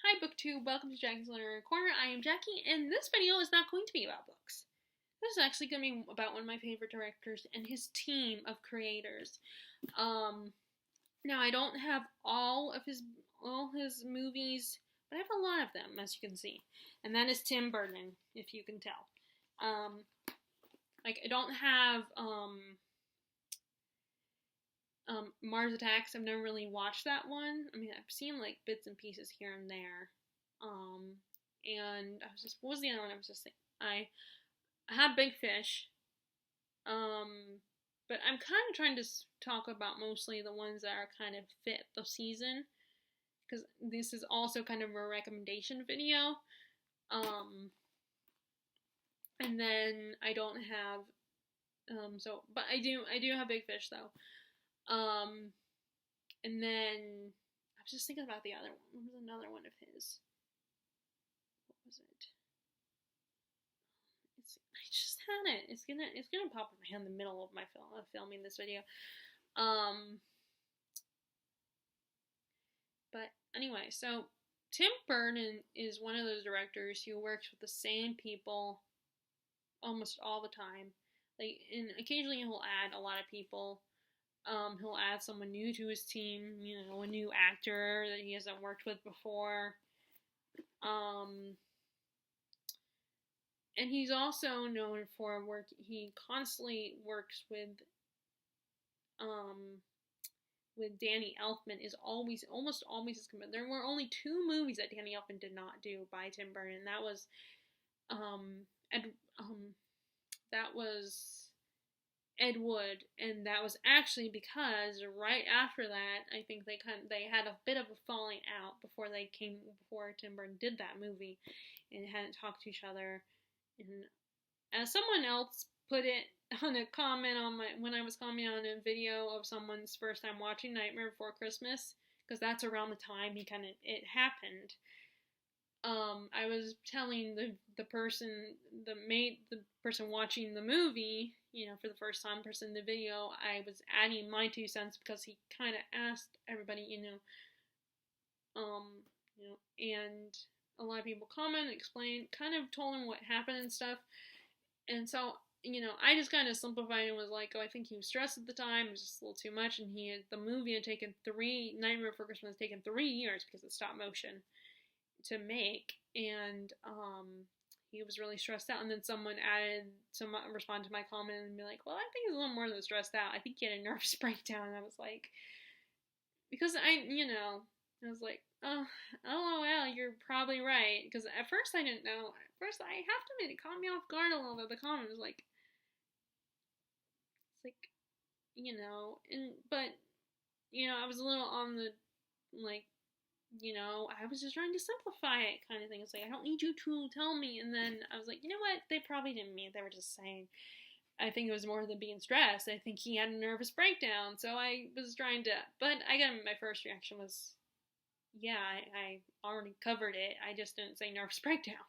Hi BookTube, welcome to Jackie's Literary Corner. I am Jackie, and this video is not going to be about books. This is actually going to be about one of my favorite directors and his team of creators. Now I don't have all his movies, but I have a lot of them, as you can see. And that is Tim Burton, if you can tell. I don't have Mars Attacks. I've never really watched that one. I mean, I've seen like bits and pieces here and there. And what was the other one I was just thinking? I had Big Fish. But I'm kind of trying to talk about mostly the ones that are kind of fit the season, because this is also kind of a recommendation video. And then I don't have, but I do have Big Fish though. And then I was just thinking about the other one. What was another one of his? What was it? I just had it. It's gonna pop in my head in the middle of my filming this video. But anyway, so Tim Burton is one of those directors who works with the same people almost all the time. And occasionally he'll add a lot of people. He'll add someone new to his team, a new actor that he hasn't worked with before. And he's also known for he constantly works with Danny Elfman almost always is committed. There were only 2 movies that Danny Elfman did not do by Tim Burton, and that was Ed Wood, and that was actually because right after that, I think they had a bit of a falling out before Tim Burton did that movie, and hadn't talked to each other. And as someone else put it on a comment when I was commenting on a video of someone's first time watching Nightmare Before Christmas, because that's around the time it happened. I was telling the person watching the movie, for the first time, in the video, I was adding my 2 cents because he kind of asked everybody, and a lot of people commented, explained, kind of told him what happened and stuff. And so, I just kind of simplified and was like, I think he was stressed at the time. It was just a little too much. And the movie had taken Nightmare Before Christmas had taken 3 years because it's stop motion to make. And, he was really stressed out. And then someone responded to my comment and be like, well, I think he's a little more than stressed out. I think he had a nervous breakdown. And I was like, because I was like, oh, LOL, you're probably right. Because at first I didn't know. At first, I have to admit, it caught me off guard a little bit. The comment was like, I was a little on the, I was just trying to simplify it kind of thing. It's like, I don't need you to tell me. And then I was like, you know what? They probably didn't mean it. They were just saying. I think it was more than being stressed. I think he had a nervous breakdown. So I was trying to, but my first reaction was, yeah, I already covered it. I just didn't say nervous breakdown.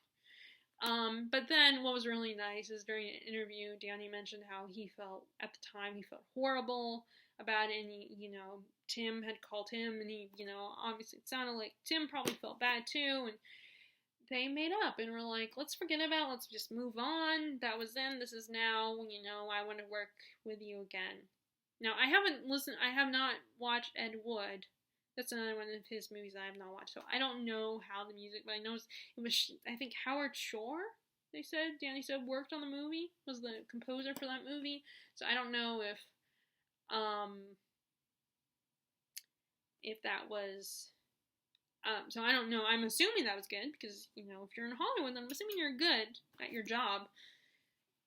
But then what was really nice is during an interview, Danny mentioned how he felt, at the time, he felt horrible about it. And Tim had called him, and he, obviously it sounded like Tim probably felt bad too. And they made up and were like, let's forget about it. Let's just move on. That was then. This is now. I want to work with you again. Now, I have not watched Ed Wood. That's another one of his movies I have not watched. So I don't know how the music, but I know it was, I think Howard Shore, Danny said, worked on the movie, was the composer for that movie. So I don't know if that was, so I don't know. I'm assuming that was good because, if you're in Hollywood, then I'm assuming you're good at your job.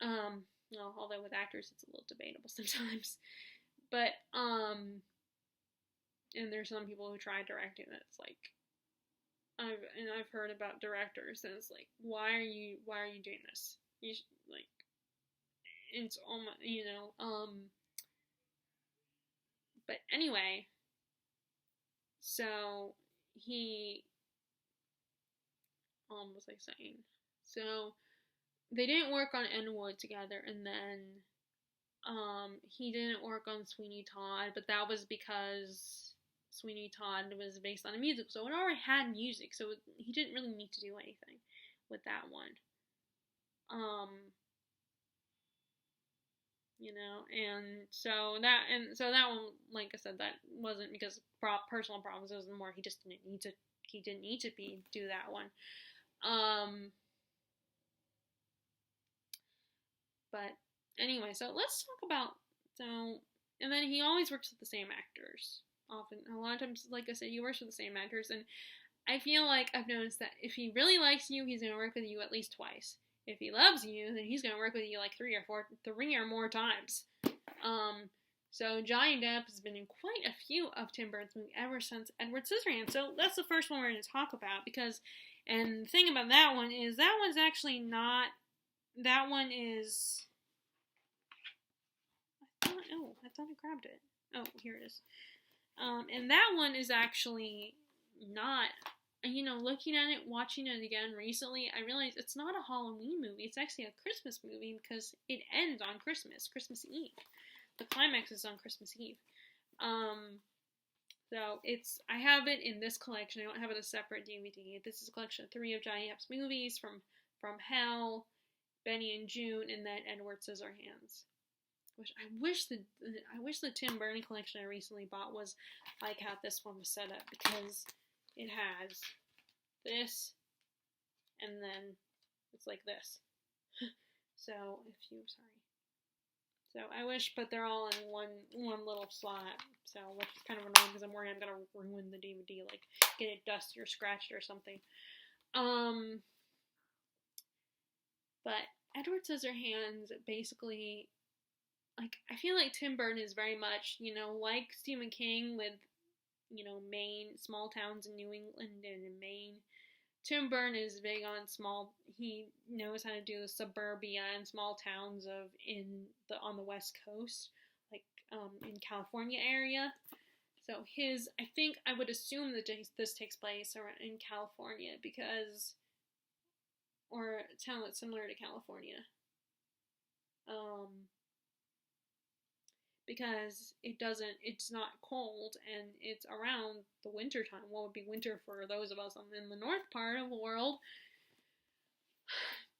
Although with actors, it's a little debatable sometimes. But, and there's some people who try directing that it's like, I've heard about directors and it's like, why are you doing this? You should, it's almost, but anyway, so he, what was I saying? So they didn't work on Ed Wood together, and then he didn't work on Sweeney Todd, but that was because Swingy Todd was based on a musical, so it already had music, so he didn't really need to do anything with that one. You know, and so that one, like I said, that wasn't because personal problems. It was more he just didn't need to. He didn't need to do that one. But anyway, so let's talk about and then he always works with the same actors. Often, a lot of times, like I said, he works with the same actors, and I feel like I've noticed that if he really likes you, he's gonna work with you at least twice. If he loves you, then he's gonna work with you like three or more times. So Johnny Depp has been in quite a few of Tim Burton's movies ever since Edward Scissorhands. So that's the first one we're going to talk about and the thing about that one is that one's actually not. That one is. I thought I grabbed it. Oh, here it is. And that one is actually not. Looking at it, watching it again recently, I realized it's not a Halloween movie. It's actually a Christmas movie because it ends on Christmas Eve. The climax is on Christmas Eve. So I have it in this collection. I don't have it as a separate DVD. This is a collection of 3 of Johnny Depp's movies from Hell, Benny and June, and then Edward Scissorhands. Which I wish the Tim Burton collection I recently bought was like how this one was set up, because it has this, and then it's like this. So I wish, but they're all in one little slot. So which is kind of annoying because I'm worried I'm gonna ruin the DVD, like get it dusty or scratched or something. But Edward Scissorhands basically, like, I feel like Tim Burton is very much, like Stephen King with, Maine, small towns in New England and in Maine. Tim Burton is big on he knows how to do the suburbia and small towns on the West Coast, like, in California area. So I think I would assume that this takes place in California or a town that's similar to California. Because it's not cold, and it's around the winter time. What would be winter for those of us in the north part of the world.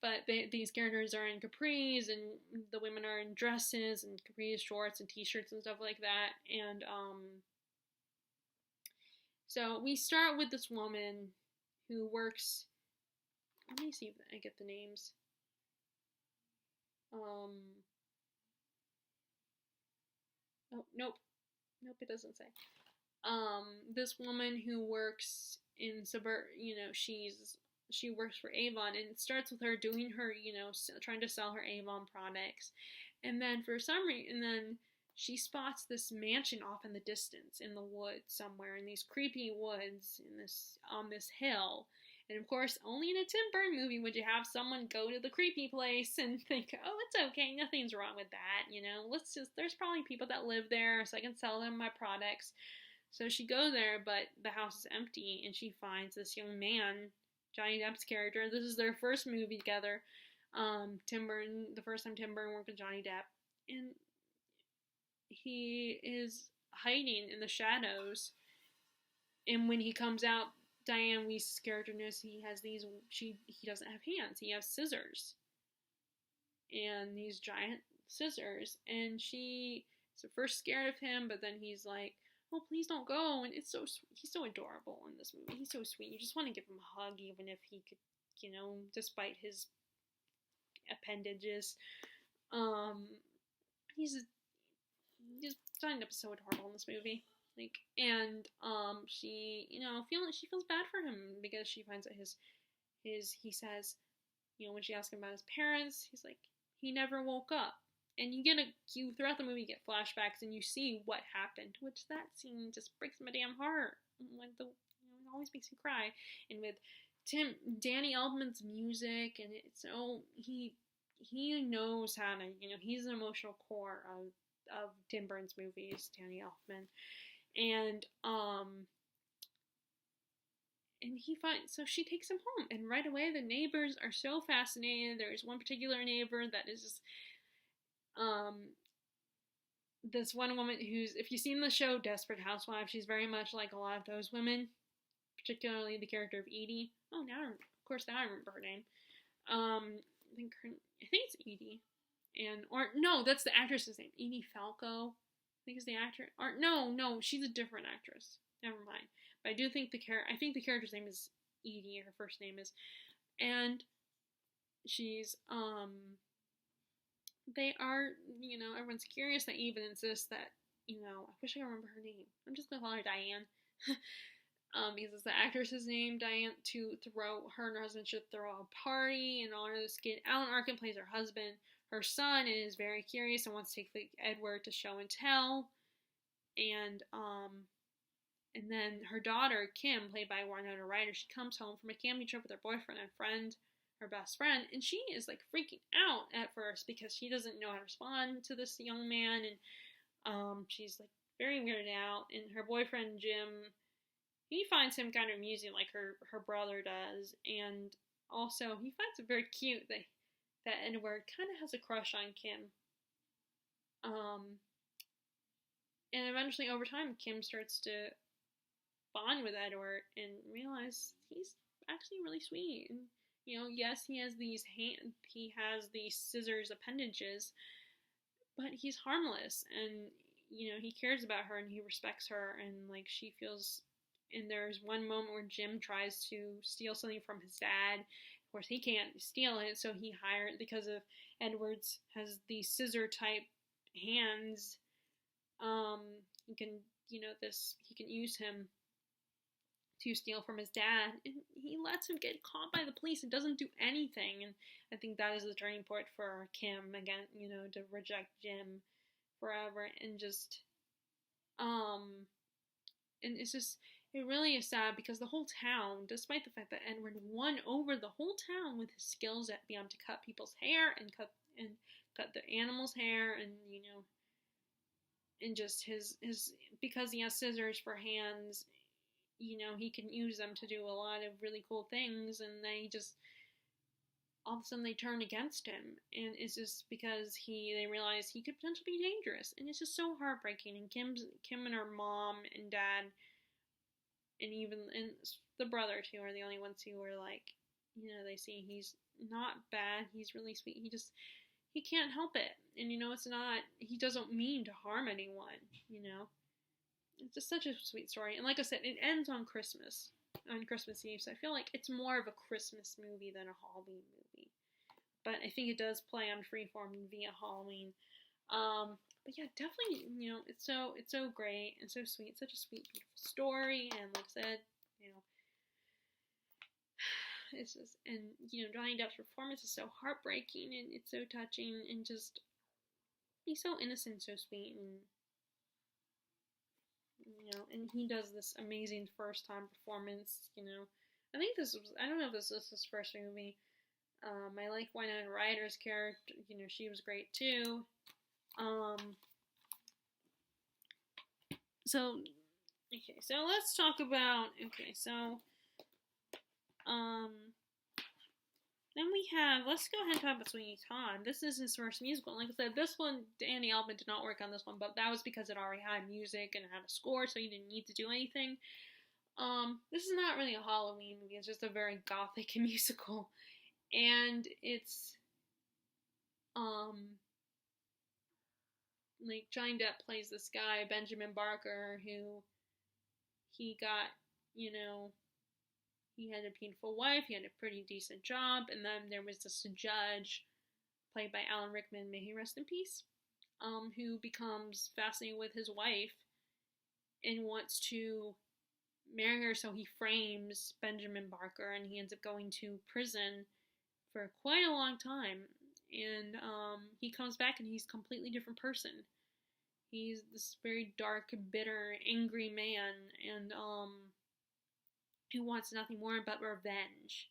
But these characters are in capris, and the women are in dresses and capris, shorts, and t-shirts and stuff like that. And so we start with this woman who works. Let me see if I get the names. Oh, nope, it doesn't say. This woman who works in she works for Avon, and it starts with her doing her, trying to sell her Avon products, and then then she spots this mansion off in the distance in the woods somewhere, in these creepy woods on this hill. And of course, only in a Tim Burton movie would you have someone go to the creepy place and think, oh, it's okay, nothing's wrong with that, there's probably people that live there, so I can sell them my products. So she goes there, but the house is empty, and she finds this young man, Johnny Depp's character. This is their first movie together. The first time Tim Burton worked with Johnny Depp. And he is hiding in the shadows. And when he comes out, Diane Weiss's character knows he doesn't have hands. He has scissors. And these giant scissors. And she's at first scared of him, but then he's like, oh, please don't go. And he's so adorable in this movie. He's so sweet. You just want to give him a hug, even if he could, despite his appendages. Johnny Depp is so adorable in this movie. She feels bad for him because she finds out he says, when she asks him about his parents, he's like, he never woke up. And you throughout the movie get flashbacks and you see what happened, which that scene just breaks my damn heart. It always makes me cry. And with Danny Elfman's music, and he knows how to, he's an emotional core of Tim Burton's movies, Danny Elfman. And so she takes him home, and right away the neighbors are so fascinated. There's one particular neighbor that is just, this one woman who's, if you've seen the show Desperate Housewives, she's very much like a lot of those women, particularly the character of Edie. Oh, now I remember her name. I think it's Edie, no, that's the actress's name, Edie Falco. I think is the actor. Or no, she's a different actress. Never mind. But I do think I think the character's name is Edie. Her first name is, and she's they are, everyone's curious. They even insist that, I wish I could remember her name. I'm just gonna call her Diane. Because it's the actress's name, Diane, her and her husband should throw a party and honor this kid. Alan Arkin plays her husband. Her son is very curious and wants to take Edward to show and tell. And then her daughter, Kim, played by Winona Ryder, she comes home from a camping trip with her boyfriend and friend, her best friend, and she is like freaking out at first because she doesn't know how to respond to this young man, and she's like very weirded out. And her boyfriend, Jim, he finds him kind of amusing like her brother does, and also he finds it very cute that Edward kind of has a crush on Kim. And eventually over time Kim starts to bond with Edward and realize he's actually really sweet. And, yes, he has these scissors appendages, but he's harmless, and, he cares about her and he respects her, and like she feels. And there's one moment where Jim tries to steal something from his dad. Of course, he can't steal it, so he because of Edward's has these scissor type hands. He can, he can use him to steal from his dad, and he lets him get caught by the police and doesn't do anything. And I think that is the turning point for Kim again, to reject Jim forever, and just, and it's just. It really is sad because the whole town, despite the fact that Edward won over the whole town with his skills at being able to cut people's hair and cut the animals' hair, and and just his because he has scissors for hands, he can use them to do a lot of really cool things, and they just all of a sudden they turn against him, and it's just because they realize he could potentially be dangerous, and it's just so heartbreaking. And Kim and her mom and dad. And the brother too are the only ones who are like, they see he's not bad, he's really sweet, he can't help it, and it's not, he doesn't mean to harm anyone, it's just such a sweet story. And like I said, it ends on Christmas Eve, so I feel like it's more of a Christmas movie than a Halloween movie, but I think it does play on freeform via Halloween. But yeah, definitely, it's so great and so sweet. It's such a sweet, beautiful story. And like I said, it's just, and, Johnny Depp's performance is so heartbreaking and it's so touching, and just, he's so innocent, so sweet, and, and he does this amazing first time performance, I think I don't know if this was his first movie. I like Winona Ryder's character, she was great too. So let's talk about, then let's go ahead and talk about Swingy Todd. This is his first musical. Like I said, this one, Danny Elfman did not work on this one, but that was because it already had music and it had a score, so he didn't need to do anything. This is not really a Halloween movie, it's just a very gothic musical. And it's, like, Johnny Depp plays this guy, Benjamin Barker, who he got, he had a beautiful wife, he had a pretty decent job, and then there was this judge, played by Alan Rickman, may he rest in peace, who becomes fascinated with his wife and wants to marry her, so he frames Benjamin Barker, and he ends up going to prison for quite a long time. And he comes back and he's a completely different person. He's this very dark, bitter, angry man, and who wants nothing more but revenge.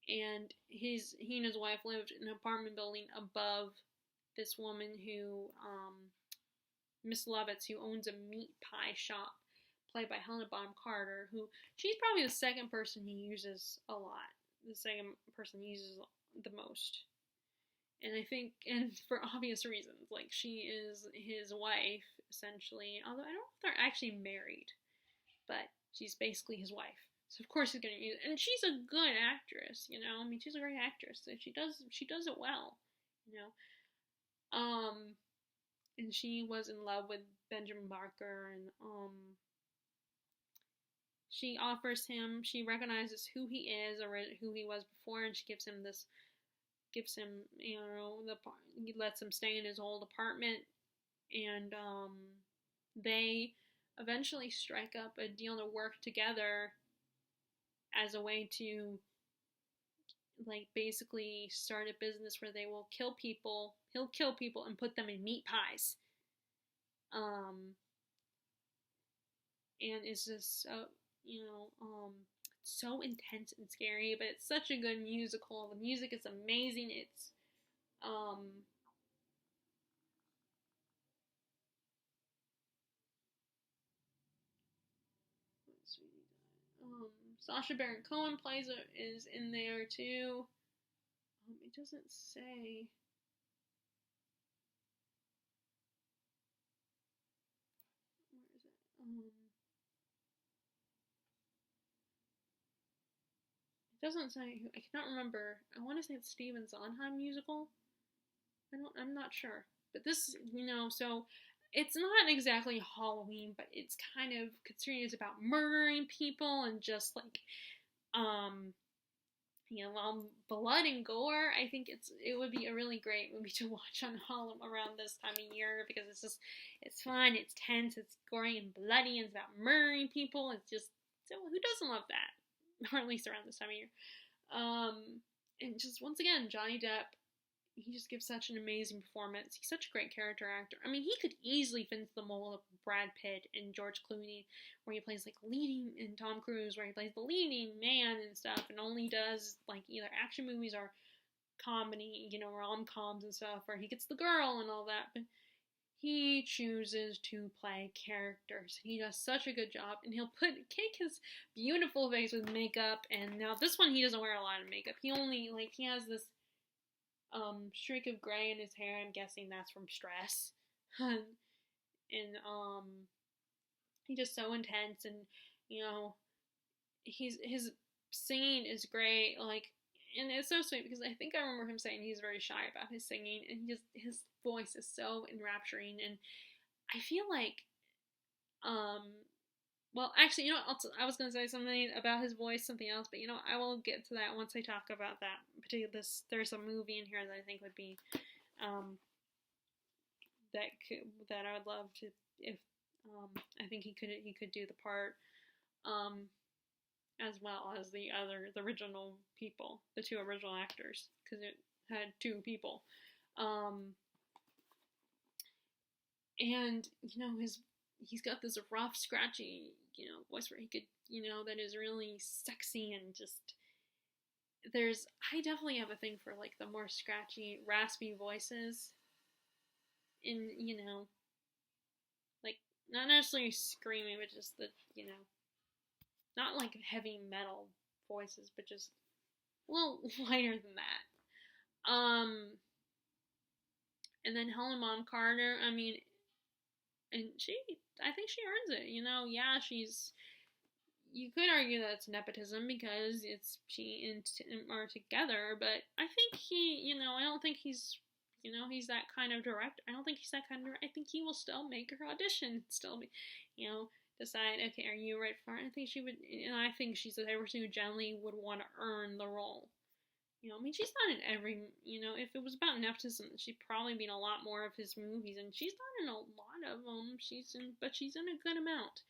And he and his wife lived in an apartment building above this woman who, Miss Lovitz, who owns a meat pie shop, played by Helena Bonham Carter, who, she's probably the second person he uses a lot. The second person he uses the most. And I think, and for obvious reasons, like she is his wife, essentially. Although I don't know if they're actually married, but she's basically his wife. So of course he's gonna use, and she's a good actress, you know. I mean, she's a great actress, so she does it well, you know. And she was in love with Benjamin Barker, and she offers him, she recognizes who he is or who he was before, and she gives him this, you know, he lets him stay in his old apartment, and they eventually strike up a deal to work together as a way to, like, basically start a business where they will kill people. He'll kill people and put them in meat pies. And it's just so, you know, so intense and scary, but it's such a good musical. The music is amazing. It's, Sacha Baron Cohen is in there too. It doesn't say. Where is it? It doesn't say. I cannot remember. I want to say it's Stephen Sondheim musical. I'm not sure. But this, you know, so it's not exactly Halloween, but it's kind of, considering it's about murdering people and just like, you know, blood and gore. I think it would be a really great movie to watch on Halloween around this time of year, because it's fun, it's tense, it's gory and bloody, and it's about murdering people. It's just, so who doesn't love that? Or at least around this time of year. And just, once again, Johnny Depp, he just gives such an amazing performance. He's such a great character actor. I mean, he could easily fit into the mold of Brad Pitt and George Clooney, where he plays like leading, and Tom Cruise, where he plays the leading man and stuff, and only does like either action movies or comedy, you know, rom-coms and stuff, where he gets the girl and all that. But he chooses to play characters. He does such a good job, and he'll cake his beautiful face with makeup. And now this one, he doesn't wear a lot of makeup. He only, like, he has this streak of gray in his hair. I'm guessing that's from stress. And he's just so intense, and you know, his singing is great. Like, and it's so sweet, because I think I remember him saying he's very shy about his singing, and his voice is so enrapturing. And I feel like, well, actually, you know, I was going to say something about his voice, something else, but you know, I will get to that once I talk about that. Particularly there's a movie in here that I think would be, that I would love to, if, I think he could do the part, as well as the original people, the two original actors, because it had two people, and you know, he's got this rough, scratchy, you know, voice where he could, you know, that is really sexy, and just, I definitely have a thing for like the more scratchy, raspy voices, in, you know, like, not necessarily screaming, but just the, you know, not like heavy metal voices, but just a little lighter than that. And then Helen Bonham Carter, I mean, and I think she earns it, you know. Yeah, you could argue that it's nepotism, because she and Tim are together, but I think you know, I don't think he's, you know, he's that kind of director. I don't think he's that kind of director. I think he will still make her audition, still be, you know, decide, okay, are you right for it? I think she would, and I think she's the type of person who generally would want to earn the role. You know, I mean, she's not in every, you know, if it was about nepotism, she'd probably be in a lot more of his movies, and she's not in a lot of them. But she's in a good amount.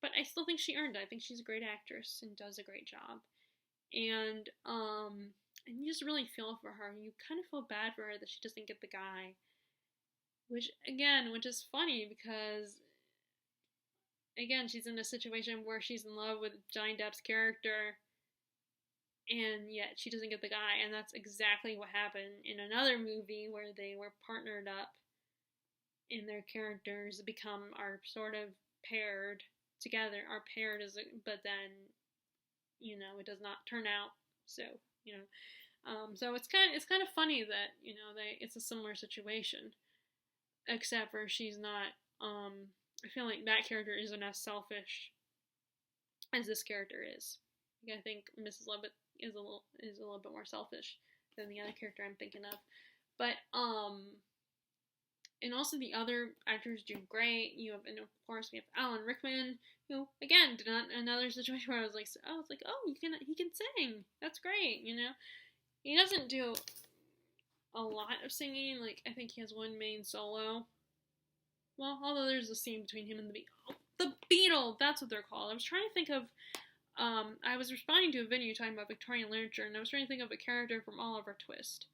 But I still think she earned it. I think she's a great actress and does a great job. And you just really feel for her. You kind of feel bad for her that she doesn't get the guy. Which is funny, because, again, she's in a situation where she's in love with Johnny Depp's character, and yet she doesn't get the guy. And that's exactly what happened in another movie where they were partnered up, and their characters are sort of paired together, but then, you know, it does not turn out. So, you know, So it's kind of funny that it's a similar situation, except for she's not. I feel like that character isn't as selfish as this character is. I think Mrs. Lovett is a little bit more selfish than the other character I'm thinking of, but and also the other actors do great. And of course we have Alan Rickman, who again did not another situation where I was like, oh, he can sing. That's great. He doesn't do a lot of singing. Like I think he has one main solo. Well, although there's a scene between him and the Beetle. That's what they're called. I was trying to think of. I was responding to a video talking about Victorian literature, and I was trying to think of a character from Oliver Twist.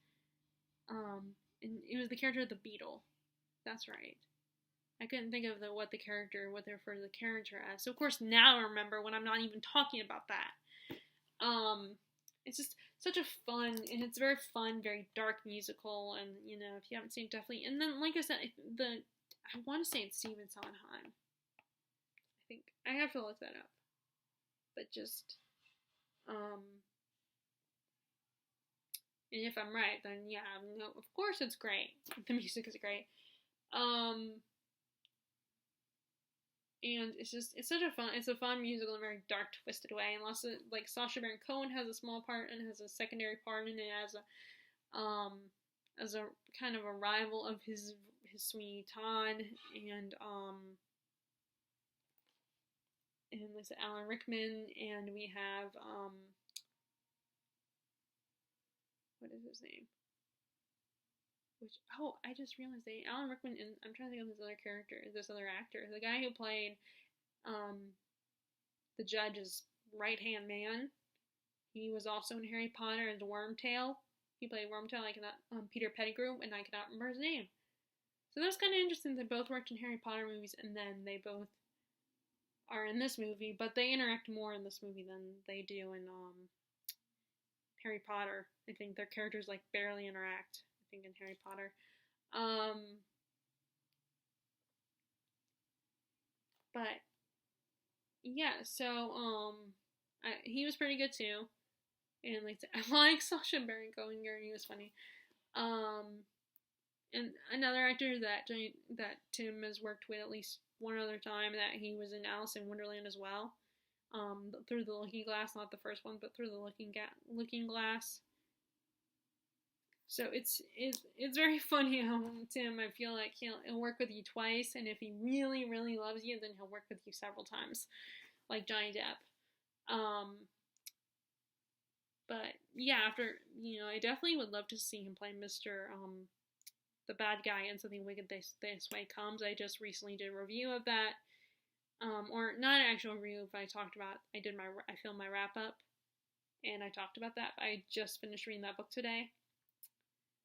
And it was the character of the Beetle. That's right. I couldn't think of what they refer to the character as. So of course now I remember when I'm not even talking about that. It's just such a fun, and it's very fun, very dark musical, and if you haven't seen it, definitely. And then like I said, I want to say it's Stephen Sondheim. I think I have to look that up. But just, and if I'm right, then yeah, no, of course it's great. The music is great. And it's a fun musical in a very dark, twisted way. And also, like, Sacha Baron Cohen has a small part and has a secondary part in it as a kind of a rival of his Swingy Todd, and like Alan Rickman, and we have what is his name? I just realized Alan Rickman, and I'm trying to think of this other actor, the guy who played the judge's right-hand man. He was also in Harry Potter as Wormtail. He played Wormtail. Peter Pettigrew, and I cannot remember his name. So that's kind of interesting. They both worked in Harry Potter movies, and then they both are in this movie, but they interact more in this movie than they do in Harry Potter. I think their characters barely interact, I think, in Harry Potter. But yeah, so he was pretty good too. And I like Sacha Baron Cohen, he was funny. And another actor that Tim has worked with at least one other time, that he was in Alice in Wonderland as well. Through the Looking Glass, not the first one, but Through the Looking Glass. So it's very funny how Tim, I feel like he'll work with you twice, and if he really, really loves you, then he'll work with you several times, like Johnny Depp. But yeah, I definitely would love to see him play Mr. The bad guy in Something Wicked This Way Comes. I just recently did a review of that. Or not an actual review, but I filmed my wrap up, and I talked about that. I just finished reading that book today.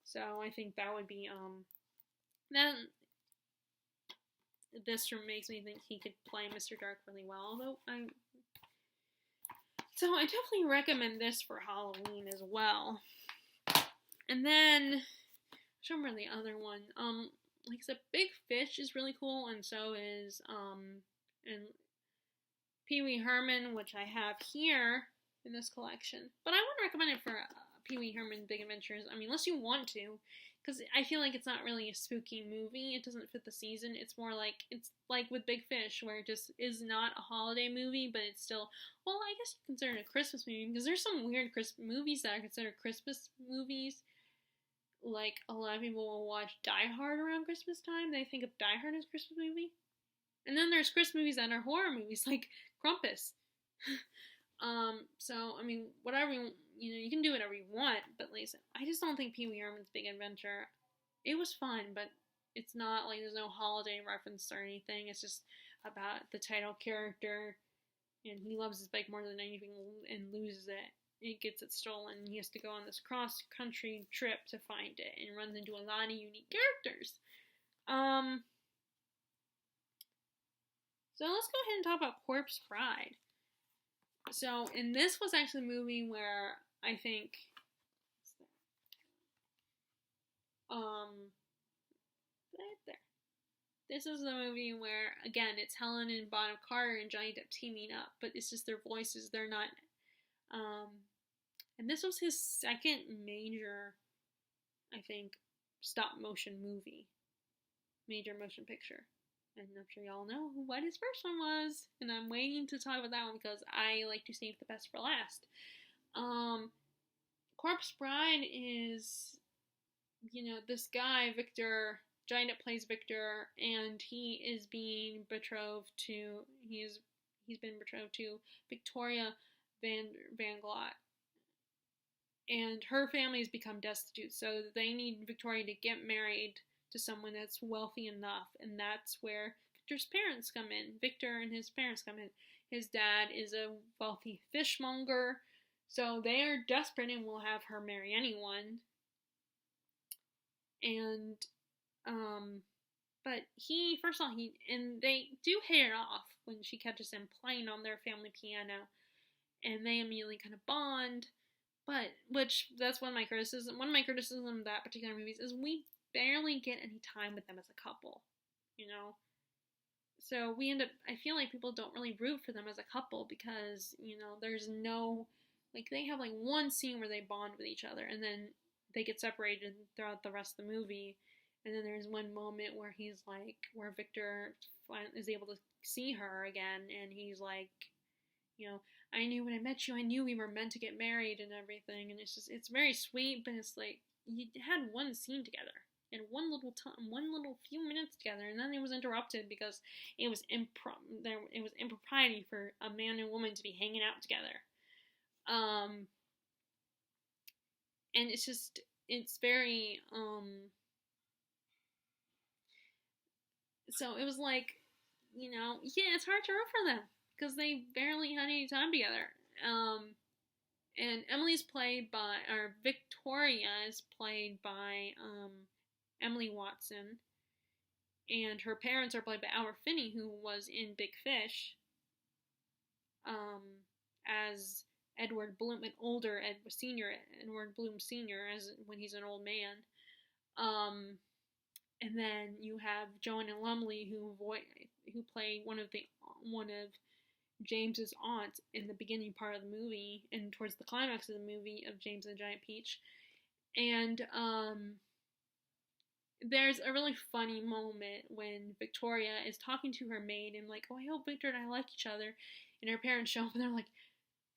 So I think that would be, this makes me think he could play Mr. Dark really well, so I definitely recommend this for Halloween as well. And then, I'm trying to remember the other one. Like I said, Big Fish is really cool, and so is, and Pee Wee Herman, which I have here in this collection. But I wouldn't recommend it for Pee Wee Herman Big Adventures. I mean, unless you want to, because I feel like it's not really a spooky movie. It doesn't fit the season. It's more it's like with Big Fish, where it just is not a holiday movie, but it's still, well, I guess you consider it a Christmas movie, because there's some weird movies that are considered Christmas movies. Like, a lot of people will watch Die Hard around Christmas time. They think of Die Hard as a Christmas movie. And then there's Christmas movies that are horror movies, like Krampus. So, I mean, whatever, you can do whatever you want, but listen, I just don't think Pee Wee Herman's Big Adventure, it was fun, but it's not there's no holiday reference or anything. It's just about the title character, and he loves his bike more than anything and loses it. He gets it stolen, and he has to go on this cross-country trip to find it, and runs into a lot of unique characters. So let's go ahead and talk about Corpse Bride. So, and this was actually a movie where I think, right there. This is a movie where, again, it's Helen and Bonham Carter and Johnny Depp teaming up, but it's just their voices. They're not, And this was his second major, I think, stop motion movie, major motion picture. And I'm sure y'all know what his first one was. And I'm waiting to talk about that one because I like to save the best for last. Corpse Bride is, this guy, Victor, guy that plays Victor, and he's been betrothed to Victoria Van Glot. And her family has become destitute, so they need Victoria to get married to someone that's wealthy enough, and that's where Victor's parents come in. Victor and his parents come in. His dad is a wealthy fishmonger, so they are desperate and will have her marry anyone. And, but they do hit it off when she catches him playing on their family piano, and they immediately kind of bond. But, that's one of my criticisms. One of my criticisms of that particular movie is we barely get any time with them as a couple, So we end up, I feel like people don't really root for them as a couple because, there's no, they have, one scene where they bond with each other and then they get separated throughout the rest of the movie. And then there's one moment where where Victor is able to see her again and he's like, I knew when I met you, I knew we were meant to get married and everything. And it's very sweet, but it's you had one scene together and one little few minutes together, and then it was interrupted because it was impropriety for a man and woman to be hanging out together. And it's very, so it was it's hard to root for them. Because they barely had any time together. And Victoria is played by Emily Watson. And her parents are played by Albert Finney, who was in Big Fish. As Edward Bloom, an older Edward Bloom Sr., as when he's an old man. And then you have Joanna Lumley, who played one of James's aunt in the beginning part of the movie and towards the climax of the movie of James and the Giant Peach. And there's a really funny moment when Victoria is talking to her maid and oh, I hope Victor and I like each other. And her parents show up and they're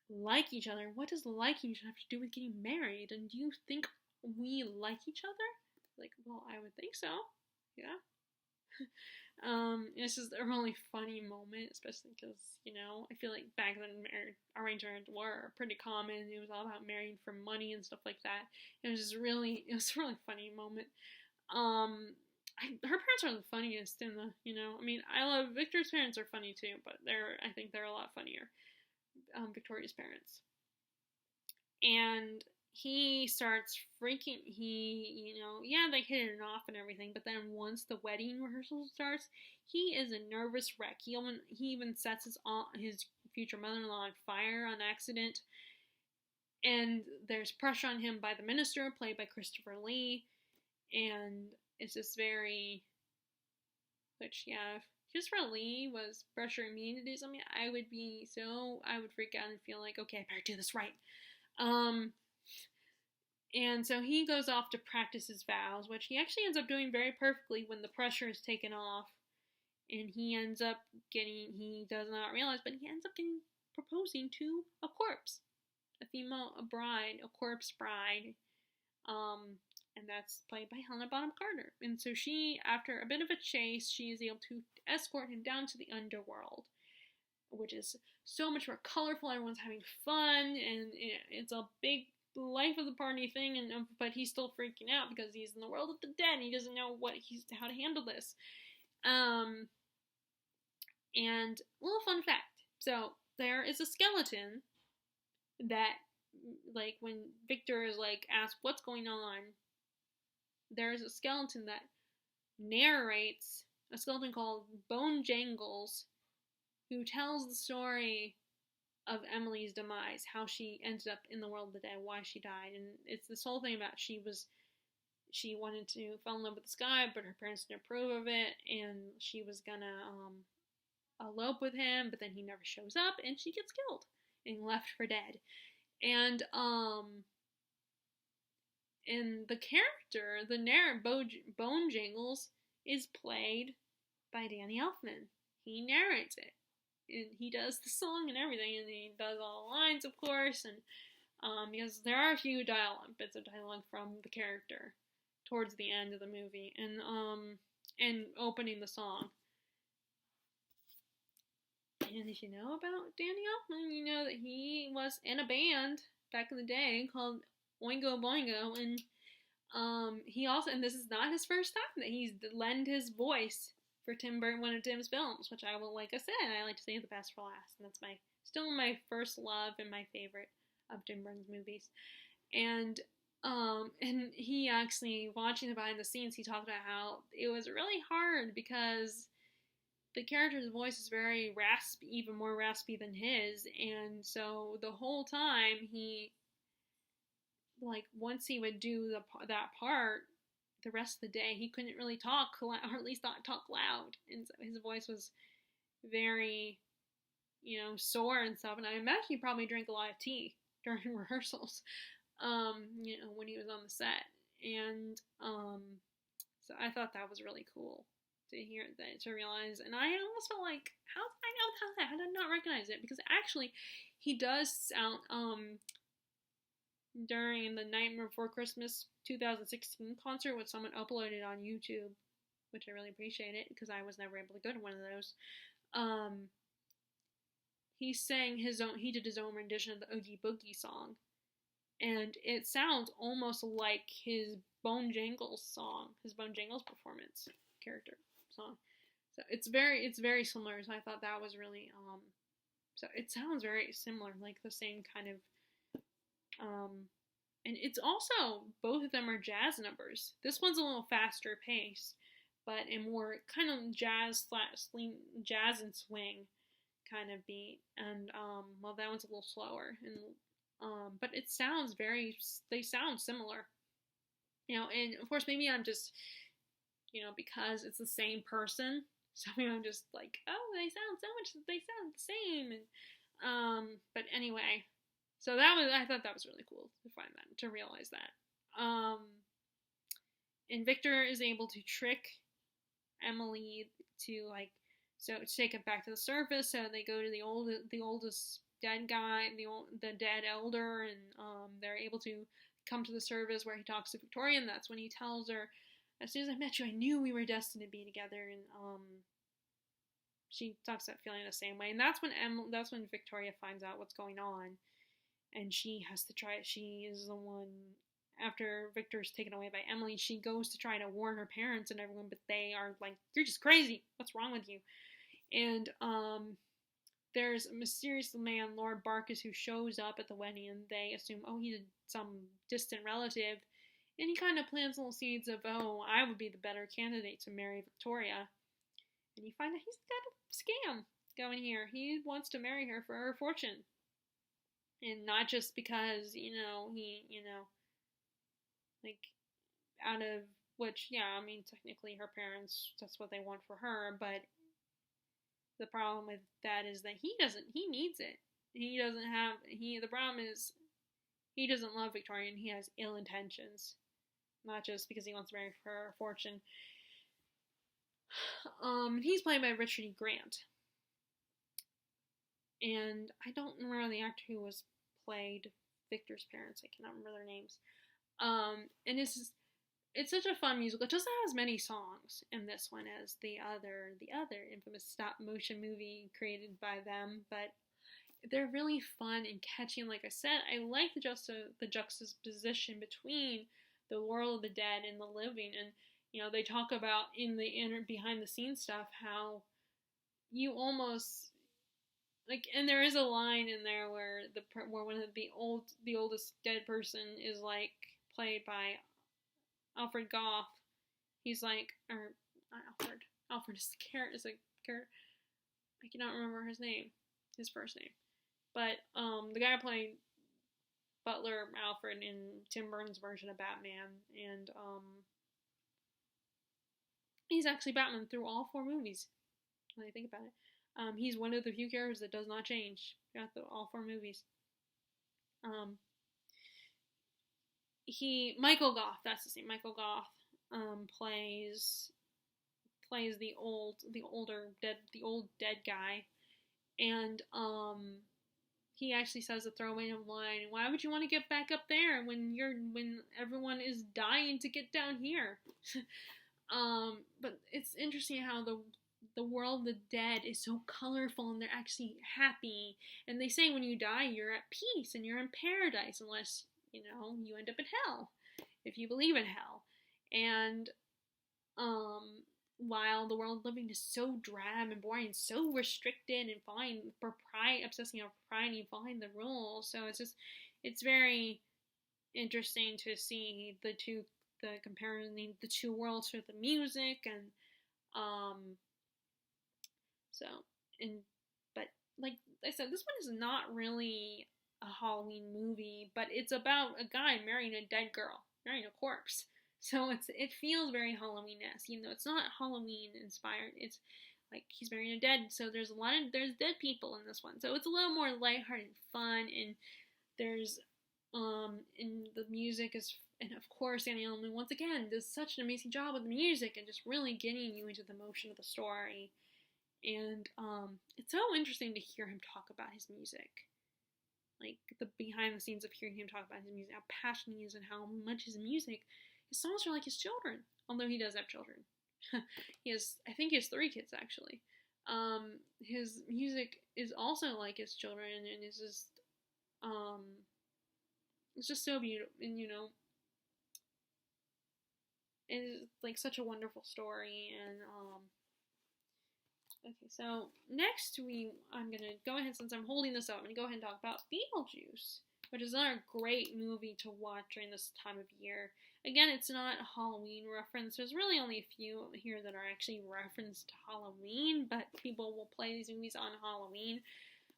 like each other? What does liking each other have to do with getting married? And do you think we like each other? Well, I would think so. Yeah. It's just a really funny moment, especially because, I feel like back then arranged marriage were pretty common. It was all about marrying for money and stuff like that. It was a really funny moment. Her parents are the funniest in the, I love Victor's parents are funny too, but I think they're a lot funnier. Victoria's parents. And he starts freaking, they hit it off and everything, but then once the wedding rehearsal starts, he is a nervous wreck. He even sets his future mother-in-law on fire on accident, and there's pressure on him by the minister, played by Christopher Lee, and it's just very, if Christopher Lee was pressuring me to do something, I would freak out and feel okay, I better do this right. And so he goes off to practice his vows, which he actually ends up doing very perfectly when the pressure is taken off. And he does not realize, but he ends up proposing to a corpse. A corpse bride. And that's played by Helena Bonham Carter. And so she, after a bit of a chase, she is able to escort him down to the underworld, which is so much more colorful. Everyone's having fun, and it's a big life of the party thing, but he's still freaking out because he's in the world of the dead and he doesn't know how to handle this. And a little fun fact. So there is a skeleton that, when Victor is asked what's going on, there's a skeleton that narrates, a skeleton called Bone Jangles, who tells the story of Emily's demise, how she ended up in the world of the dead, why she died. And it's this whole thing about she wanted to fall in love with this guy, but her parents didn't approve of it, and she was gonna elope with him, but then he never shows up, and she gets killed and left for dead. And and the character, the Bone Jingles, is played by Danny Elfman. He narrates it, and he does the song and everything, and he does all the lines, of course, and because there are a few bits of dialogue from the character towards the end of the movie, and opening the song. And if you know about Danny Elfman, you know that he was in a band back in the day called Oingo Boingo, and he also, and this is not his first time that he's lent his voice for Tim Burton, one of Tim's films, which I will, like I said, I like to save the best for last, and that's still my first love and my favorite of Tim Burton's movies. And he actually, watching the behind the scenes, he talked about how it was really hard because the character's voice is very raspy, even more raspy than his, and so the whole time once he would do that part, the rest of the day he couldn't really talk, or at least not talk loud, and so his voice was very, sore and stuff. And I imagine he probably drank a lot of tea during rehearsals, when he was on the set, and so I thought that was really cool to hear that, to realize. And I almost felt like, how did I know that? How did I not recognize it? Because actually, he does sound, during the Nightmare Before Christmas 2016 concert, which someone uploaded on YouTube, which I really appreciate it, because I was never able to go to one of those. He sang he did his own rendition of the Oogie Boogie song, and it sounds almost like his Bone Jingles performance character song. So it's very similar. So I thought that was really so it sounds very similar, like the same kind of and it's also, both of them are jazz numbers. This one's a little faster paced, but a more kind of jazz and swing kind of beat, and that one's a little slower, and but they sound similar, and of course maybe I'm just, because it's the same person, so maybe I'm just like, oh, they sound the same, and but anyway, so I thought that was really cool to find that, to realize that, and Victor is able to trick Emily to take it back to the surface. So they go to the oldest dead guy, the dead elder, and they're able to come to the surface where he talks to Victoria, and that's when he tells her, as soon as I met you, I knew we were destined to be together, and she talks about feeling the same way, and that's when Victoria finds out what's going on, and she has to try. She is the one, after Victor's taken away by Emily, she goes to try to warn her parents and everyone, but they are like, you're just crazy. What's wrong with you? And there's a mysterious man, Lord Barkis, who shows up at the wedding, and they assume, oh, he's some distant relative, and he kind of plants little seeds of, oh, I would be the better candidate to marry Victoria. And you find out he's got a scam going here. He wants to marry her for her fortune, and not just because, like, out of which, yeah, I mean, technically her parents, that's what they want for her, but the problem with that is that he needs it. The problem is, he doesn't love Victoria, and he has ill intentions, not just because he wants to marry for her fortune. He's played by Richard E. Grant, and I don't remember the actor who played Victor's parents. I cannot remember their names. And it's such a fun musical. It doesn't have as many songs in this one as the other infamous stop motion movie created by them, but they're really fun and catchy. And like I said, I like the juxtaposition between the world of the dead and the living. And they talk about in the behind the scenes stuff how you almost and there is a line in there where one of the oldest dead person is played by Alfred Goff. He's not Alfred. Alfred is a character. I cannot remember his first name. But the guy playing Butler Alfred in Tim Burton's version of Batman, and he's actually Batman through all 4 movies. When I think about it, he's one of the few characters that does not change throughout all 4 movies. Um, Michael Goth, that's his name. Michael Goth plays the old dead guy, and he actually says a throwaway line, "Why would you want to get back up there when everyone is dying to get down here?" But it's interesting how the world of the dead is so colorful, and they're actually happy. And they say when you die, you're at peace and you're in paradise, unless you end up in hell, if you believe in hell. And while the world of living is so drab and boring and so restricted and obsessing on propriety and following the rules, so it's very interesting to see comparing the two worlds for the music. And but like I said, this one is not really a Halloween movie, but it's about a guy marrying a dead girl, marrying a corpse. So it feels very Halloween-esque, even though it's not Halloween inspired. It's like he's marrying a dead, so there's dead people in this one. So it's a little more lighthearted and fun, and there's and the music is, and of course Danny Elfman once again does such an amazing job with the music and just really getting you into the emotion of the story. And it's so interesting to hear him talk about his music, like the behind the scenes of hearing him talk about his music, how passionate he is, and how much his songs are like his children. Although he does have children, I think he has 3 kids actually. His music is also like his children, and it's just so beautiful, and it's like such a wonderful story. And okay, so next I'm gonna go ahead, since I'm holding this up, I'm gonna go ahead and talk about Beetlejuice, which is another great movie to watch during this time of year. Again, it's not a Halloween reference. There's really only a few here that are actually referenced to Halloween, but people will play these movies on Halloween,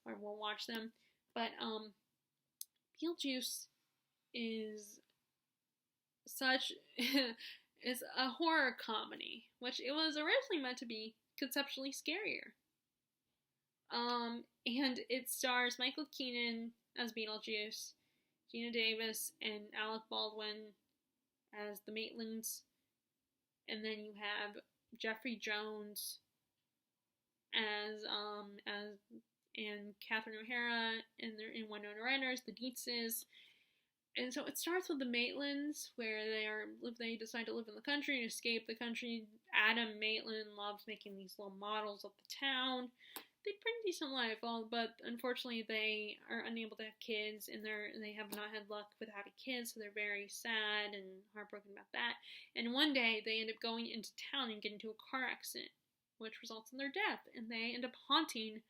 or will watch them. But Beetlejuice is is a horror comedy, which it was originally meant to be conceptually scarier. And it stars Michael Keaton as Beetlejuice, Gina Davis and Alec Baldwin as the Maitlands, and then you have Jeffrey Jones as and Catherine O'Hara and Winona Ryder as the Dietzes. And so it starts with the Maitlands, where they decide to live in the country and escape the country. Adam Maitland loves making these little models of the town. They have a pretty decent life, but unfortunately they are unable to have kids, and they have not had luck with having kids, so they're very sad and heartbroken about that. And one day they end up going into town and get into a car accident, which results in their death, and they end up haunting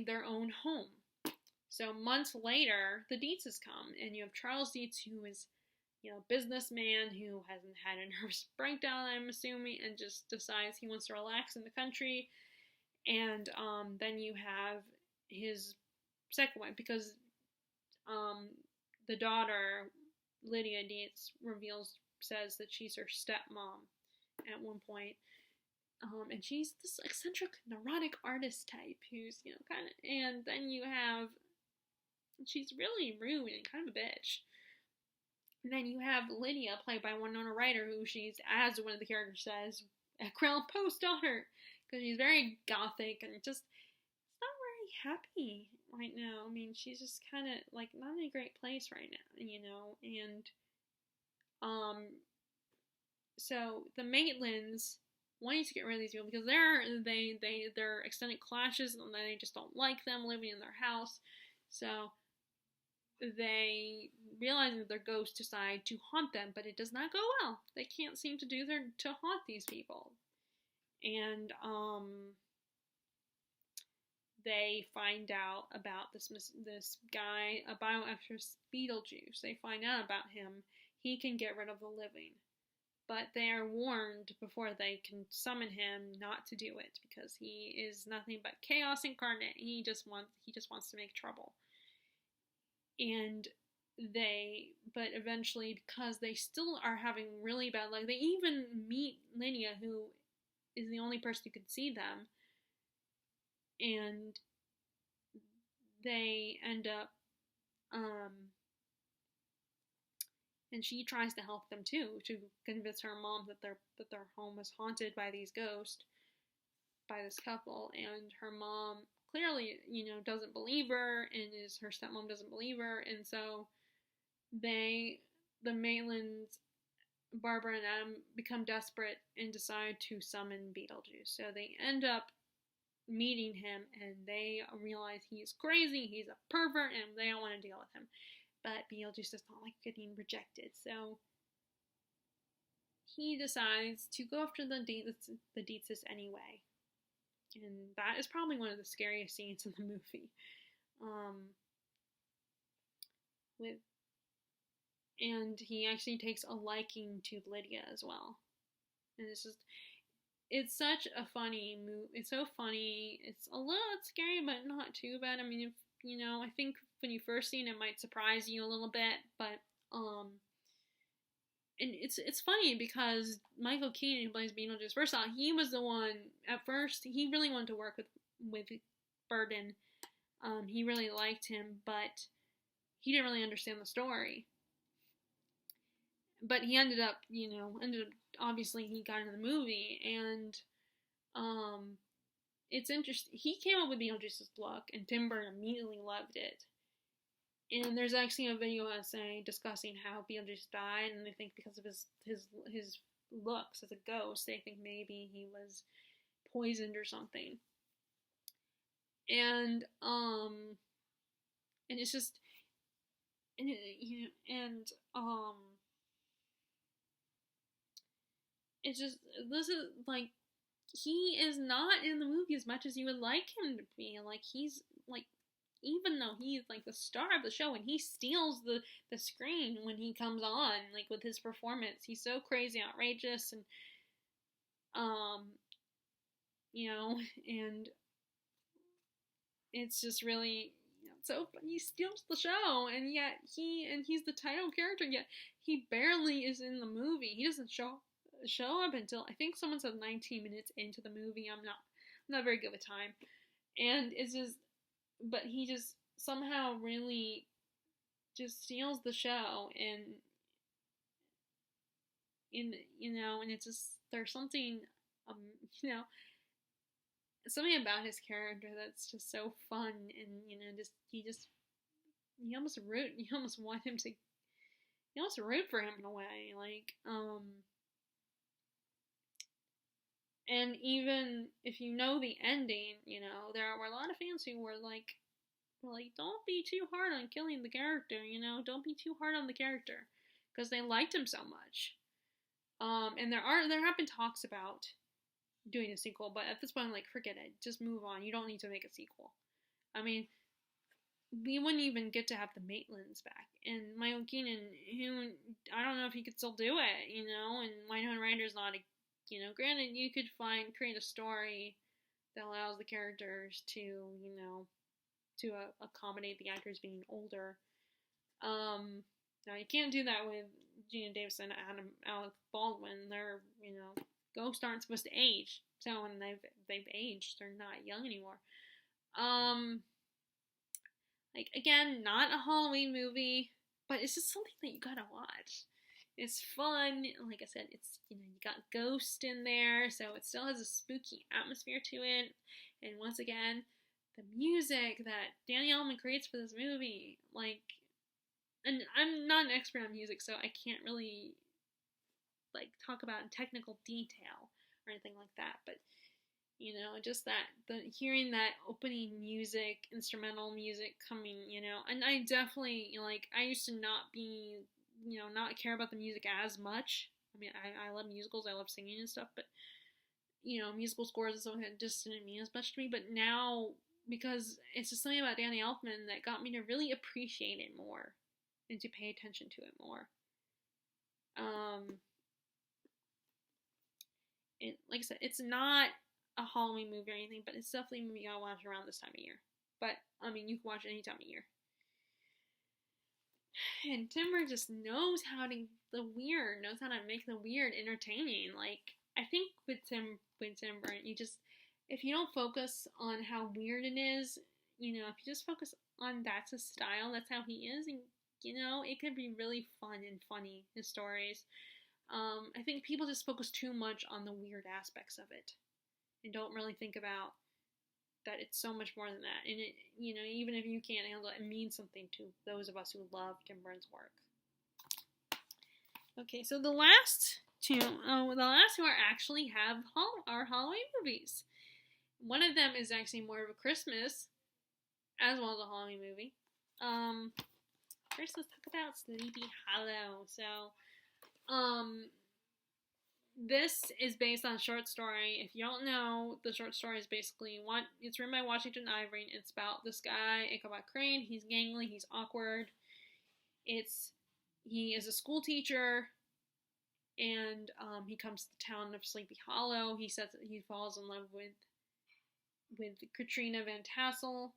their own home. So months later, the Dietzes come, and you have Charles Dietz, who is, a businessman who hasn't had a nervous breakdown, I'm assuming, and just decides he wants to relax in the country. And then you have his second wife, because the daughter, Lydia Dietz, says that she's her stepmom at one point. And she's this eccentric, neurotic artist type who's, kind of, and then you have, she's really rude and kind of a bitch. And then you have Lydia, played by Winona Ryder, who she's, as one of the characters says, a Crown Post daughter, because she's very gothic and just not very happy right now. I mean, she's just kind of, not in a great place right now, and, so the Maitlands wanting to get rid of these people because they're extended clashes, and they just don't like them living in their house. So they realize that their ghosts decide to haunt them, but it does not go well. They can't seem to haunt these people. And they find out about this guy, a bioactress, Beetlejuice. They find out about him. He can get rid of the living. But they are warned before they can summon him not to do it, because he is nothing but chaos incarnate. He just wants to make trouble. And but eventually, because they still are having really bad luck, they even meet Lydia, who is the only person who can see them, and they end up, and she tries to help them too, to convince her mom that their home was haunted by these ghosts, by this couple, and her mom clearly, doesn't believe her, and her stepmom doesn't believe her, and so the Maitlands, Barbara and Adam, become desperate and decide to summon Beetlejuice. So they end up meeting him, and they realize he's crazy, he's a pervert, and they don't want to deal with him. But Beetlejuice does not like getting rejected, so he decides to go after the Dietzes anyway. And that is probably one of the scariest scenes in the movie. And he actually takes a liking to Lydia as well. And it's such a funny movie. It's so funny. It's a little scary, but not too bad. I mean, I think when you first see it, it might surprise you a little bit, but, and it's funny because Michael Keaton, who plays Beetlejuice, first off, he was the one, at first, he really wanted to work with Burton. He really liked him, but he didn't really understand the story. But he ended up, obviously he got into the movie, and, it's interesting. He came up with Beetlejuice's look, and Tim Burton immediately loved it. And there's actually a video essay discussing how Beetlejuice died, and they think because of his looks as a ghost, they think maybe he was poisoned or something. And it's just, it's just, this is, like, he is not in the movie as much as you would like him to be. Like, he's, like, even though he's, like, the star of the show, and he steals the screen when he comes on, like, with his performance. He's so crazy, outrageous, and, and it's just really, so he steals the show, and yet he's the title character, yet he barely is in the movie. He doesn't show up until, I think someone said 19 minutes into the movie. I'm not very good with time. And it's just, but he just somehow really just steals the show, and and it's just, there's something, something about his character that's just so fun, and you almost root for him in a way, like, and even if you know the ending, there were a lot of fans who were like, don't be too hard on killing the character, don't be too hard on the character, because they liked him so much. And there have been talks about doing a sequel, but at this point, I'm like, forget it, just move on. You don't need to make a sequel. I mean, we wouldn't even get to have the Maitlands back, and Michael Keaton, I don't know if he could still do it, and Winona Ryder's not a, granted, you could create a story that allows the characters to, to accommodate the actors being older. Now you can't do that with Gina Davis and Alec Baldwin. They're, ghosts aren't supposed to age. So when they've aged, they're not young anymore. Like, again, not a Halloween movie, but it's just something that you gotta watch. It's fun. Like I said, it's, you got ghosts in there, so it still has a spooky atmosphere to it. And once again, the music that Danny Elfman creates for this movie, like, and I'm not an expert on music, so I can't really, like, talk about in technical detail or anything like that, but, just hearing that opening music, instrumental music coming, and I definitely, I used to not care about the music as much. I mean, I love musicals, I love singing and stuff, but, musical scores and stuff just didn't mean as much to me, but now, because it's just something about Danny Elfman that got me to really appreciate it more, and to pay attention to it more. Like I said, it's not a Halloween movie or anything, but it's definitely a movie you gotta watch around this time of year. But, I mean, you can watch it any time of year. And Tim Burton just knows how to make the weird entertaining. Like, I think with Tim Burton, if you don't focus on how weird it is, if you just focus on that's his style, that's how he is, and it could be really fun and funny, his stories. I think people just focus too much on the weird aspects of it and don't really think about that it's so much more than that. And it, even if you can't handle it, it means something to those of us who love Tim Burton's work. Okay, so the last two are actually are Halloween movies. One of them is actually more of a Christmas, as well as a Halloween movie. First, let's talk about Sleepy Hollow. So, this is based on a short story. If you don't know, the short story is basically it's written by Washington Irving, and it's about this guy, Ichabod Crane. He's gangly, he's awkward. He is a school teacher, and he comes to the town of Sleepy Hollow. He says that he falls in love with Katrina Van Tassel,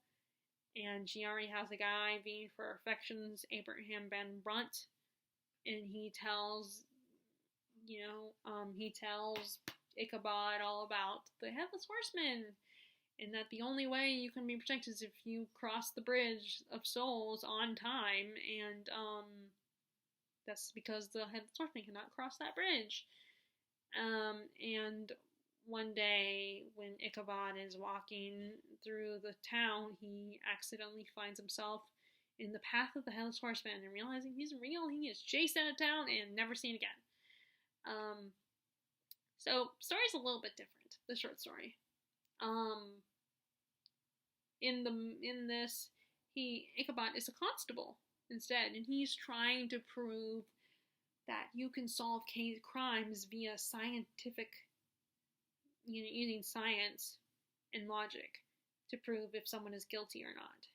and she already has a guy vying for her affections, Abraham Van Brunt, and he tells Ichabod all about the Headless Horseman, and that the only way you can be protected is if you cross the bridge of souls on time, and that's because the Headless Horseman cannot cross that bridge. And one day, when Ichabod is walking through the town, he accidentally finds himself in the path of the Headless Horseman, and realizing he's real, he is chased out of town and never seen again. So story's a little bit different, the short story. In this, Ichabod is a constable instead, and he's trying to prove that you can solve crimes via scientific, using science and logic to prove if someone is guilty or not.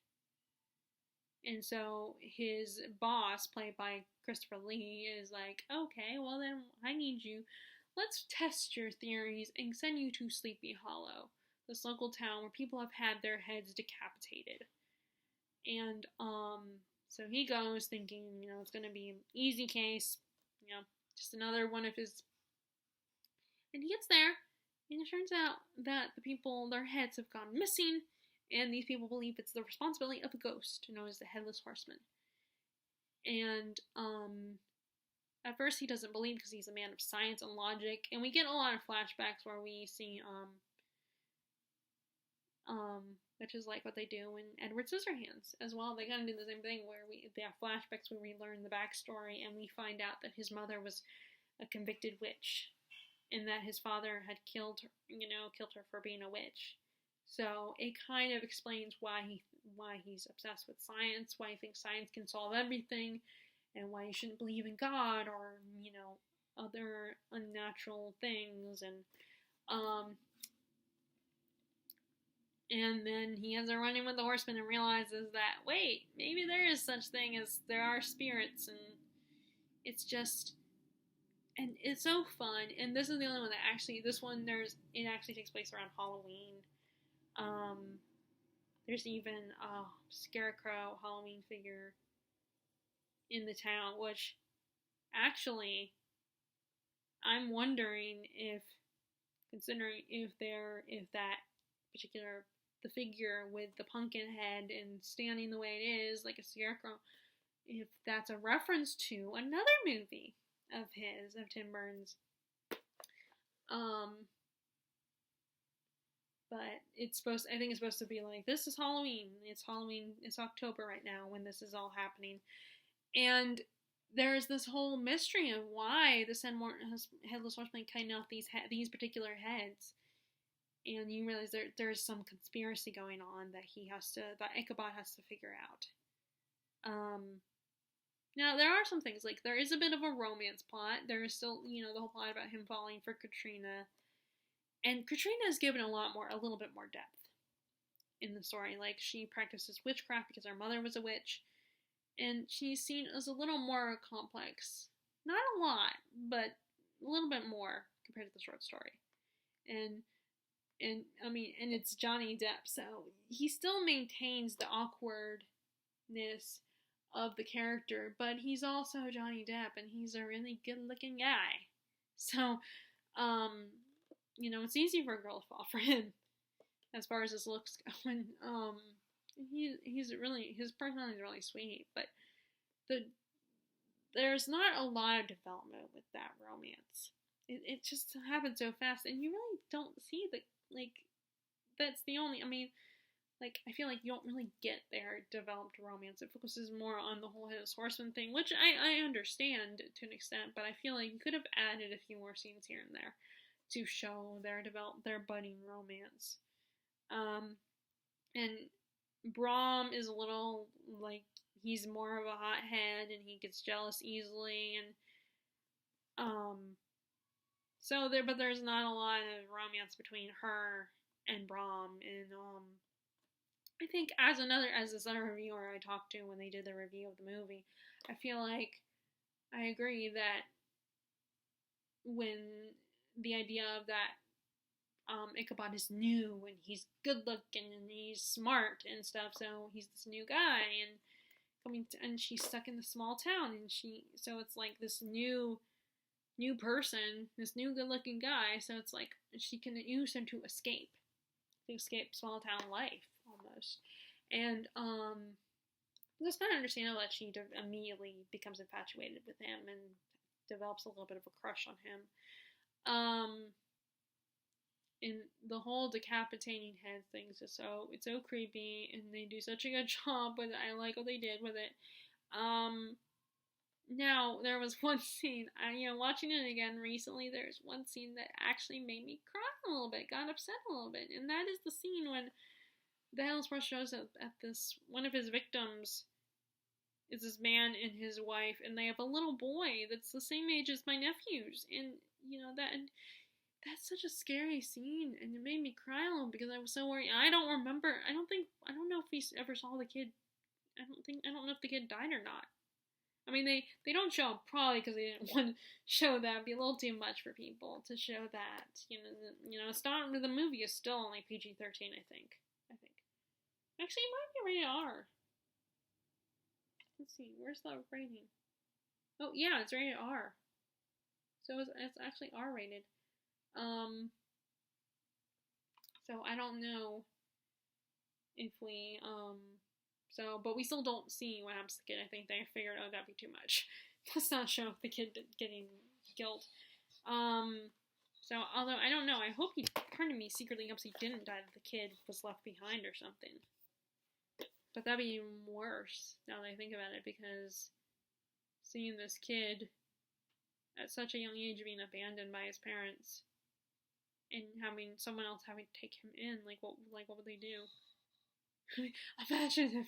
And so his boss, played by Christopher Lee, is like, okay, well then let's test your theories and send you to Sleepy Hollow, this local town where people have had their heads decapitated. And so he goes thinking, it's going to be an easy case, just another one of his. And he gets there, and it turns out that the people, their heads have gone missing, and these people believe it's the responsibility of a ghost known as the Headless Horseman. And at first he doesn't believe because he's a man of science and logic, and we get a lot of flashbacks where we see which is like what they do in Edward Scissorhands as well. They kind of do the same thing where they have flashbacks where we learn the backstory and we find out that his mother was a convicted witch, and that his father had killed her for being a witch. So it kind of explains why he's obsessed with science, why he thinks science can solve everything, and why you shouldn't believe in God or, other unnatural things. And then he ends up running with the horseman and realizes that, wait, maybe there is such thing as there are spirits, and it's just, and it's so fun. And this is the only one that actually, it actually takes place around Halloween. There's even a scarecrow Halloween figure in the town, which actually I'm wondering if the figure with the pumpkin head and standing the way it is, like a scarecrow, if that's a reference to another movie of Tim Burton's. But I think it's supposed to be like, this is Halloween. It's Halloween. It's October right now when this is all happening. And there's this whole mystery of why the Headless Horseman cutting off these particular heads. And you realize there's some conspiracy going on that Ichabod has to figure out. Now, there are some things, like, there is a bit of a romance plot. There is still, the whole plot about him falling for Katrina. And Katrina is given a little bit more depth in the story. Like, she practices witchcraft because her mother was a witch. And she's seen as a little more complex. Not a lot, but a little bit more compared to the short story. And it's Johnny Depp, so he still maintains the awkwardness of the character, but he's also Johnny Depp, and he's a really good-looking guy. So, it's easy for a girl to fall for him, as far as his looks go. he's really, his personality is really sweet, but the there's not a lot of development with that romance. It just happens so fast, and you really don't see the, like, that's the only, I mean, like, I feel like you don't really get their developed romance. It focuses more on the whole Headless Horseman thing, which I understand to an extent, but I feel like you could have added a few more scenes here and there to show their budding romance. And Brom is a little, like, he's more of a hothead, and he gets jealous easily, and but there's not a lot of romance between her and Brom, and I think as this other reviewer I talked to when they did the review of the movie, I feel like I agree that when the idea of that Ichabod is new and he's good looking and he's smart and stuff, so he's this new guy and she's stuck in the small town, and so it's like this new person, this new good looking guy, so it's like she can use him to escape small town life almost, and it's kind of understandable that she immediately becomes infatuated with him and develops a little bit of a crush on him. And the whole decapitating head thing is just it's so creepy, and they do such a good job with it. I like what they did with it. Now, there was one scene, watching it again recently, there's one scene that actually made me cry a little bit, got upset a little bit, and that is the scene when the Headless Horseman shows up at this, one of his victims is this man and his wife, and they have a little boy that's the same age as my nephews, and, that's such a scary scene, and it made me cry a little because I was so worried. I don't know if he ever saw the kid. I don't know if the kid died or not. I mean, they don't show up probably because they didn't want to show that. It'd be a little too much for people to show that. The movie is still only PG-13, I think. Actually, it might be rated R. Let's see, where's the rating? Oh, yeah, it's rated R. So it's actually R-rated. So I don't know if we, but we still don't see what happens to the kid. I think they figured, that'd be too much. Let's not show the kid getting killed. So, although, I don't know, I hope part of me secretly hopes he didn't die, that the kid was left behind or something. But that'd be even worse, now that I think about it, because seeing this kid at such a young age being abandoned by his parents, and having someone else having to take him in, what would they do? Imagine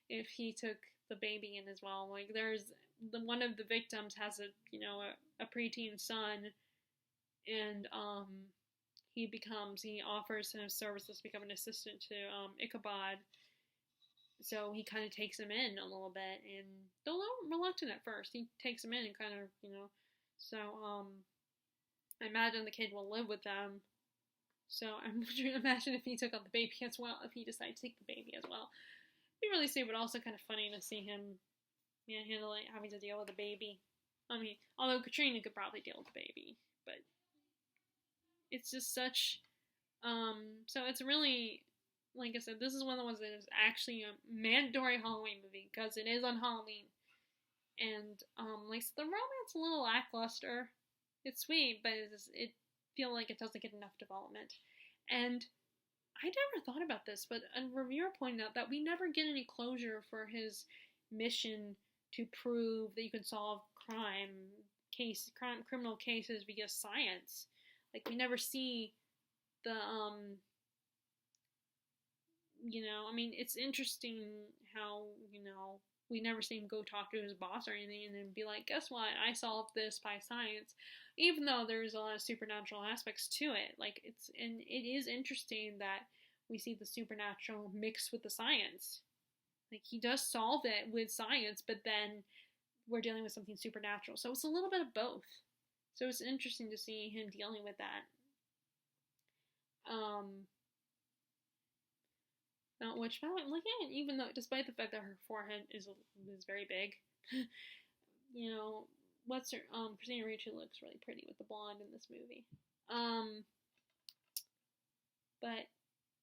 if he took the baby in as well. There's one of the victims has a preteen son, and he offers his services to become an assistant to Ichabod. So he kind of takes him in a little bit, and they're a little reluctant at first. He takes him in and kind of, so I imagine the kid will live with them. So I'm trying to imagine if he took out the baby as well, if he decided to take the baby as well. It'd be really sweet, but also kind of funny to see him, having to deal with the baby. I mean, although Katrina could probably deal with the baby, but it's just such, so it's really, like I said, this is one of the ones that is actually a mandatory Halloween movie, because it is on Halloween. And, the romance a little lackluster. It's sweet, but it feel like it doesn't get enough development. And I never thought about this, but a reviewer pointed out that we never get any closure for his mission to prove that you can solve criminal cases via science. We never see the, it's interesting how, we never see him go talk to his boss or anything and then be like, guess what, I solved this by science, even though there's a lot of supernatural aspects to it. It is interesting that we see the supernatural mixed with the science. He does solve it with science, but then we're dealing with something supernatural. So it's a little bit of both. So it's interesting to see him dealing with that. Which, by the way, looking at it, even though, despite the fact that her forehead is very big, Christina Ricci looks really pretty with the blonde in this movie. But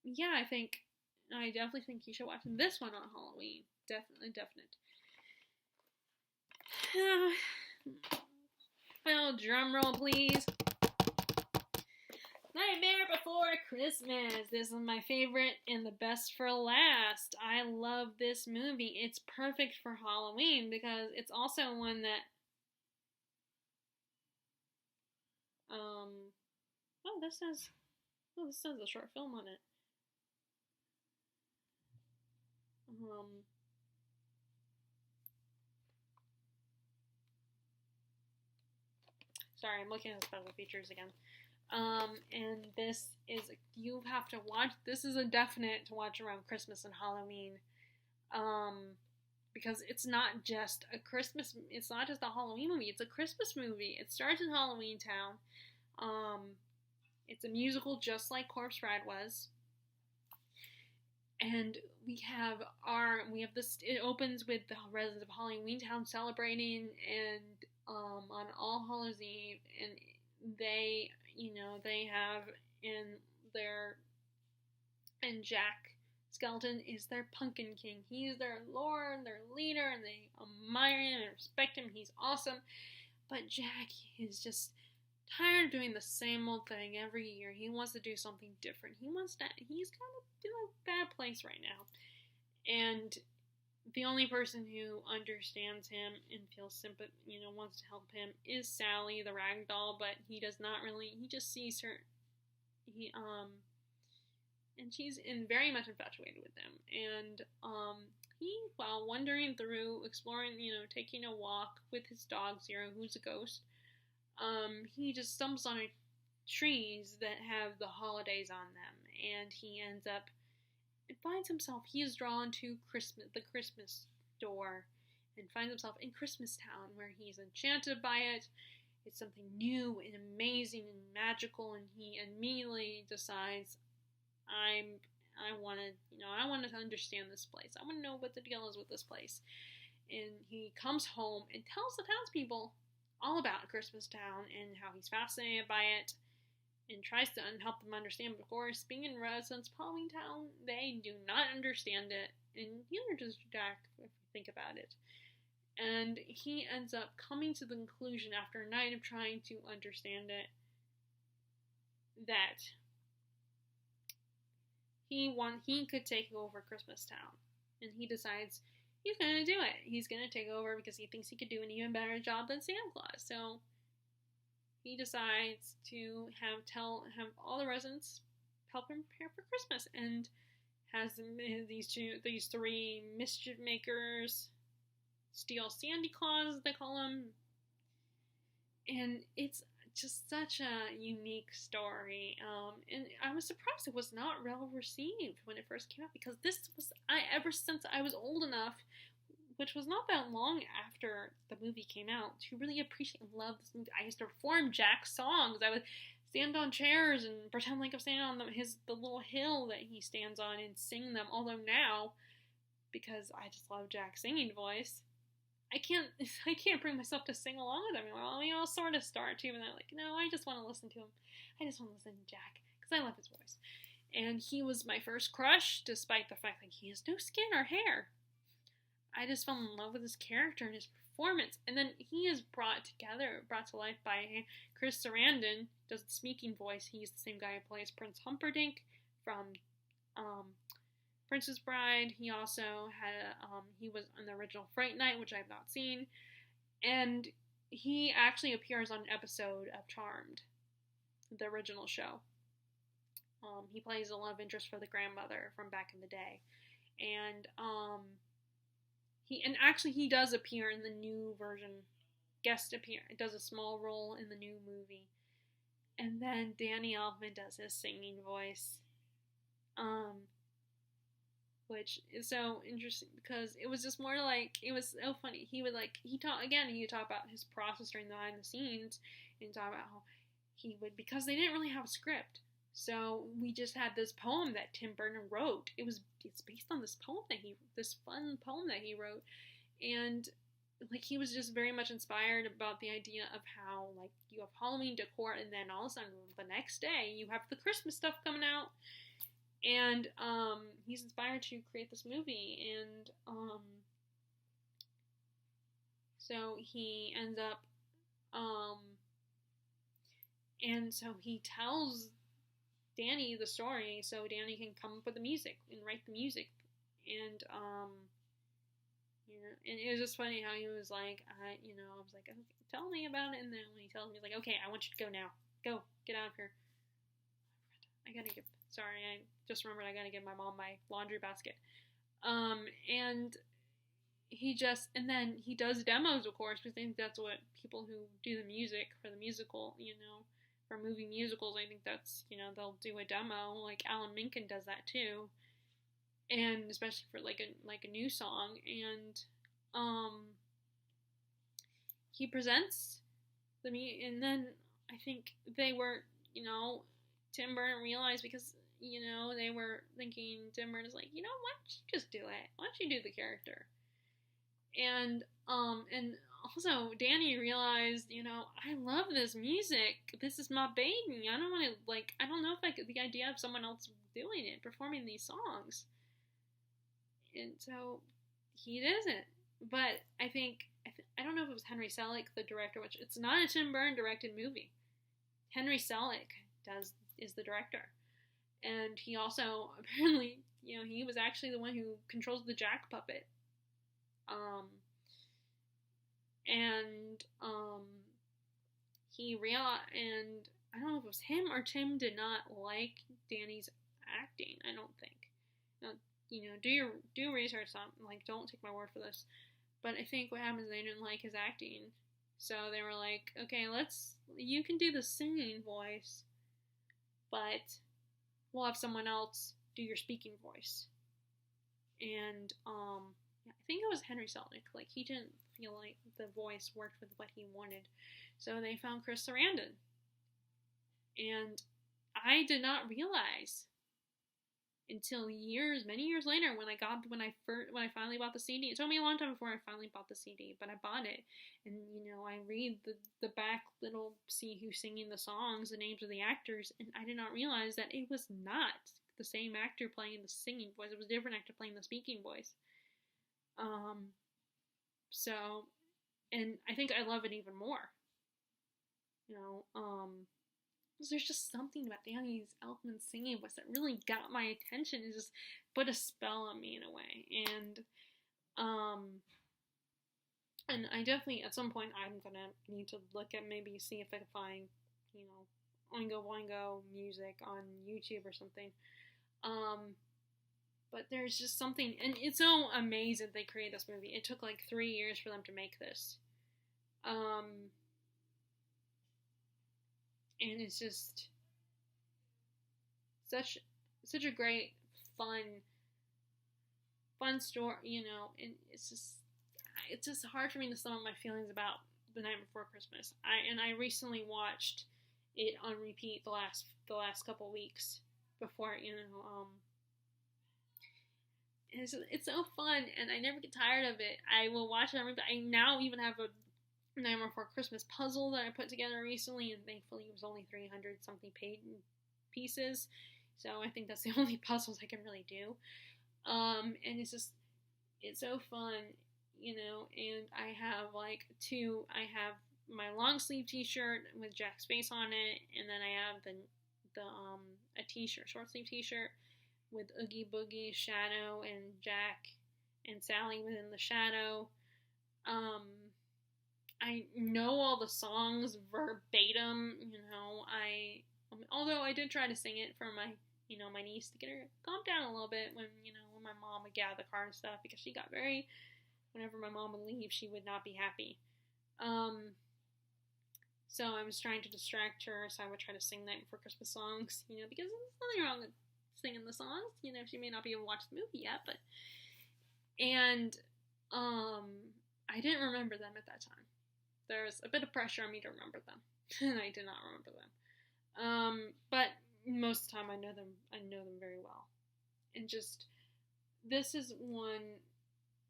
yeah, I think I definitely think you should watch this one on Halloween. Definitely, definite. Well, drum roll, please. Nightmare Before Christmas. This is my favorite and the best for last. I love this movie. It's perfect for Halloween because it's also one that this says a short film on it. Sorry, I'm looking at the special features again. And this is, you have to watch, this is a definite to watch around Christmas and Halloween. Because it's not just a Halloween movie, it's a Christmas movie. It starts in Halloween Town. It's a musical just like Corpse Bride was. And we have this, it opens with the residents of Halloween Town celebrating and on All Hallows Eve, and they have and Jack Skeleton is their pumpkin king. He's their lord, their leader, and they admire him and respect him. He's awesome. But Jack is just tired of doing the same old thing every year. He wants to do something different. He's kind of in a bad place right now. And the only person who understands him and feels sympathy, wants to help him is Sally, the rag doll, but he does not really, he just sees her, and she's very much infatuated with him. And while wandering through, exploring, taking a walk with his dog Zero, who's a ghost, he just stumbles on trees that have the holidays on them, and he ends up, he is drawn to the Christmas door, and finds himself in Christmas Town, where he's enchanted by it. It's something new and amazing and magical, and he immediately decides, I want to understand this place. I want to know what the deal is with this place. And he comes home and tells the townspeople all about Christmas Town and how he's fascinated by it, and tries to help them understand. But of course, being in residents of Halloween Town, they do not understand it, and neither does Jack, if you think about it. And he ends up coming to the conclusion, after a night of trying to understand it, that he could take over Christmas Town. And he decides he's going to do it. He's going to take over because he thinks he could do an even better job than Santa Claus. So he decides to have all the residents help him prepare for Christmas, and has these three mischief makers steal Sandy Claus, as they call him. And it's just such a unique story. And I was surprised it was not well received when it first came out, because ever since I was old enough, which was not that long after the movie came out, to really appreciate and love this movie. I used to perform Jack's songs. I would stand on chairs and pretend like I'm standing on the little hill that he stands on and sing them. Although now, because I just love Jack's singing voice, I can't bring myself to sing along with him anymore. I'll sort of start to, and I'm like, no, I just want to listen to him. I just want to listen to Jack, because I love his voice. And he was my first crush, despite the fact that he has no skin or hair. I just fell in love with his character and his performance. And then he is brought to life by Chris Sarandon, does the speaking voice. He's the same guy who plays Prince Humperdinck from Princess Bride. He also he was in the original Fright Night, which I have not seen. And he actually appears on an episode of Charmed, the original show. He plays a love interest for the grandmother from back in the day. And he does appear in the new version, guest appear. It does a small role in the new movie. And then Danny Elfman does his singing voice. Which is so interesting, because it was just more like, it was so funny. He would talk about his process during the behind the scenes, and talk about how because they didn't really have a script. So we just had this poem that Tim Burton wrote. It's based on this fun poem that he wrote. And he was just very much inspired about the idea of how, you have Halloween decor, and then all of a sudden the next day you have the Christmas stuff coming out. And he's inspired to create this movie, and so he ends up and so he tells Danny the story so Danny can come up with the music and write the music. And and it was just funny how he was like, I was like, okay, tell me about it. And then when he tells me, he's like, okay, I want you to go now. Go, get out of here. Sorry, I just remembered I gotta give my mom my laundry basket. And then he does demos, of course, because I think that's what people who do the music for the musical, for movie musicals, I think that's, they'll do a demo, like Alan Menken does that too. And especially for like a new song, and he presents and then I think they were, Tim Burton realized, because they were thinking, Tim Burton is like, why don't you just do it? Why don't you do the character? And also Danny realized, I love this music. This is my baby. I don't want to I don't know if the idea of someone else doing it, performing these songs. And so he doesn't. But I don't know if it was Henry Selick, the director, which it's not a Tim Burton directed movie. Henry Selick is the director. And he also, apparently, he was actually the one who controls the Jack puppet. He realized, and I don't know if it was him or Tim did not like Danny's acting, I don't think. Now, do research on, don't take my word for this. But I think what happened is they didn't like his acting. So they were like, okay, you can do the singing voice, but we'll have someone else do your speaking voice. And, I think it was Henry Selick. He didn't feel like the voice worked with what he wanted. So they found Chris Sarandon. And I did not realize until many years later, when I finally bought the CD. It took me a long time before I finally bought the CD, but I bought it, and I read the back little, see who's singing the songs, the names of the actors, and I did not realize that it was not the same actor playing the singing voice. It was a different actor playing the speaking voice. So, and I think I love it even more. There's just something about Danny Elfman's singing voice that really got my attention and just put a spell on me in a way. And I definitely, at some point, I'm gonna need to look at, maybe see if I can find, Oingo Boingo music on YouTube or something. But there's just something, and it's so amazing they created this movie. It took 3 years for them to make this. And it's just such a great, fun story, and it's just hard for me to sum up my feelings about The Night Before Christmas. I recently watched it on repeat the last couple weeks before, it's so fun, and I never get tired of it. I will watch it. I now even have a Nightmare Before Christmas puzzle that I put together recently, and thankfully it was only 300 something pieces, so I think that's the only puzzles I can really do. And it's so fun, and I have I have my long sleeve t-shirt with Jack's face on it, and then I have a t-shirt, short sleeve t-shirt with Oogie Boogie, Shadow, and Jack and Sally within the shadow. I know all the songs verbatim, although I did try to sing it for my, my niece to get her calm down a little bit when my mom would get out of the car and stuff, because she got whenever my mom would leave, she would not be happy. So I was trying to distract her, so I would try to sing Night Before Christmas songs, because there's nothing wrong with singing the songs, she may not be able to watch the movie yet, but, and, I didn't remember them at that time. There was a bit of pressure on me to remember them, and I did not remember them. But most of the time I know them very well. And just, this is one,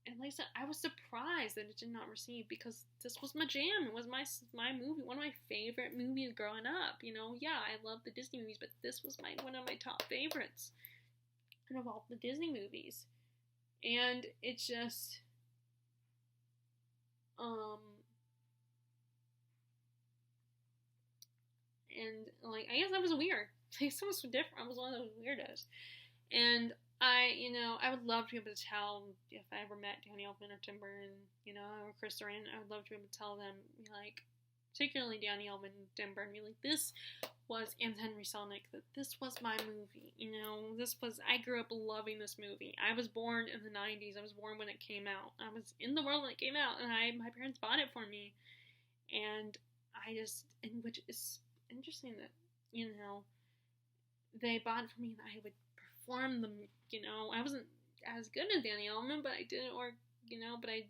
and like I said, I was surprised that it did not receive, because this was my jam. It was my movie, one of my favorite movies growing up. Yeah, I love the Disney movies, but this was one of my top favorites. and of all the Disney movies. And it's just, and like, I guess that was weird. Like, so was different. I was one of those weirdos. And I would love to be able to tell if I ever met Danny Elfman or Tim Burton, or Chris Sarandon, I would love to be able to tell them, like, particularly Danny Elfman and Tim Burton, be like, this was, and Henry Selick, that this was my movie, I grew up loving this movie. I was born in the 90s, I was born when it came out. I was in the world when it came out, and my parents bought it for me. And which is interesting that, they bought it for me, and I would perform them, I wasn't as good as Danny Elfman, but I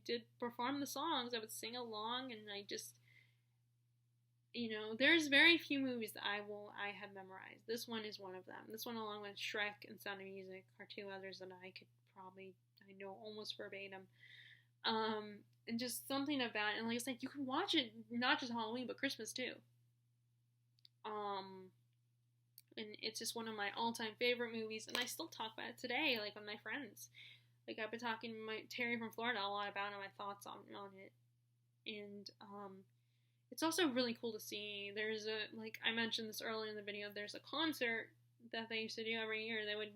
did perform the songs. I would sing along, and I just, there's very few movies that I have memorized. This one is one of them. This one, along with Shrek and Sound of Music, are two others that I know almost verbatim. And just something about it, and like I said, you can watch it not just Halloween, but Christmas too. And it's just one of my all-time favorite movies, and I still talk about it today, like, with my friends. Like, I've been talking to Terry from Florida a lot about it, my thoughts on it. And, it's also really cool to see. There's I mentioned this earlier in the video, there's a concert that they used to do every year. They would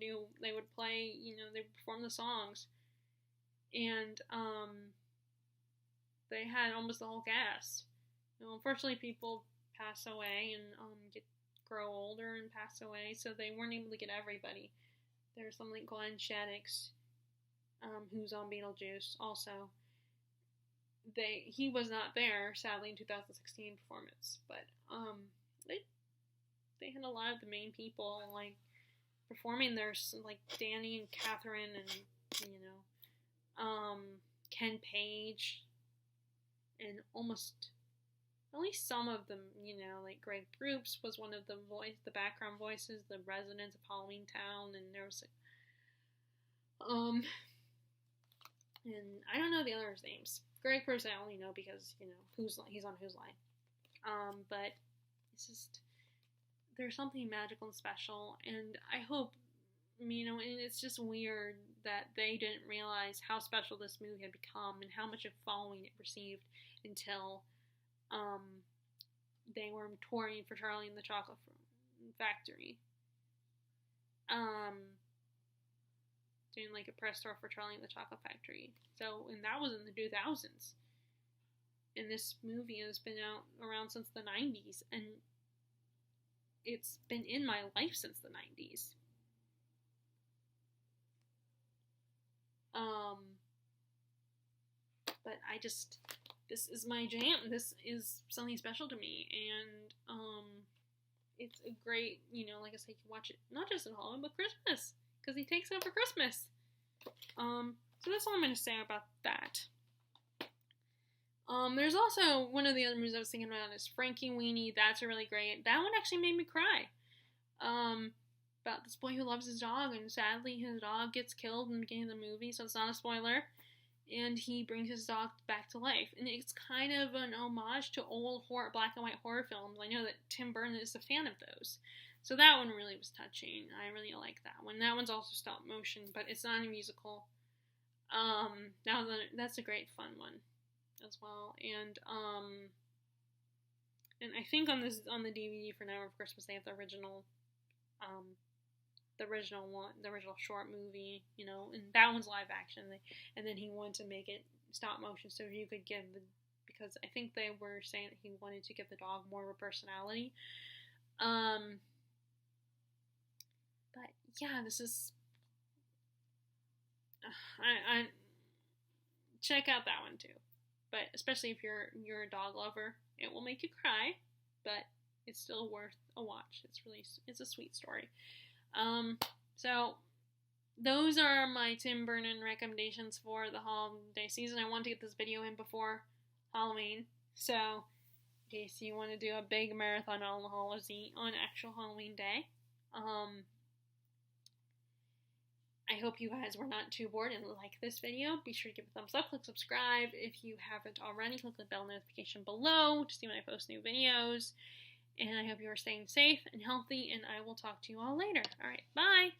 play, they would perform the songs. And, they had almost the whole cast. Unfortunately, people pass away and, grow older and pass away, so they weren't able to get everybody. There's something like Glenn Shaddix, who's on Beetlejuice also. He was not there, sadly, in 2016 performance, but they had a lot of the main people, like, performing. There's, like, Danny and Catherine and, Ken Page, and almost, at least some of them, like Greg Proops was one of the background voices, the residents of Halloween Town, and there was, and I don't know the others' names. Greg Proops I only know because, he's on Who's Line. But it's just, there's something magical and special, and I hope, and it's just weird that they didn't realize how special this movie had become and how much of following it received until, they were touring for Charlie and the Chocolate Factory. Doing like a press tour for Charlie and the Chocolate Factory. So, and that was in the 2000s. And this movie has been around since the 90s, and it's been in my life since the 90s. But this is my jam. This is something special to me, and it's a great, like I said, you can watch it not just at Halloween, but Christmas, because he takes over Christmas. So that's all I'm going to say about that. There's also one of the other movies I was thinking about is Frankie Weenie. That's a really great. That one actually made me cry. About this boy who loves his dog, and sadly his dog gets killed in the beginning of the movie, so it's not a spoiler. And he brings his dog back to life. And it's kind of an homage to old black and white horror films. I know that Tim Burton is a fan of those. So that one really was touching. I really like that one. That one's also stop motion, but it's not a musical. That's a great fun one as well. And I think on the DVD for Now of Christmas they have the original short movie, and that one's live action. And then he wanted to make it stop motion so you could because I think they were saying that he wanted to give the dog more of a personality. But yeah, this is, I check out that one too. But especially if you're a dog lover, it will make you cry, but it's still worth a watch. It's a sweet story. So those are my Tim Burton recommendations for the holiday season. I want to get this video in before Halloween, so in case you want to do a big marathon on actual Halloween day. I hope you guys were not too bored and like this video. Be sure to give it a thumbs up, click subscribe if you haven't already. Click the bell notification below to see when I post new videos. And I hope you are staying safe and healthy, and I will talk to you all later. Alright, bye!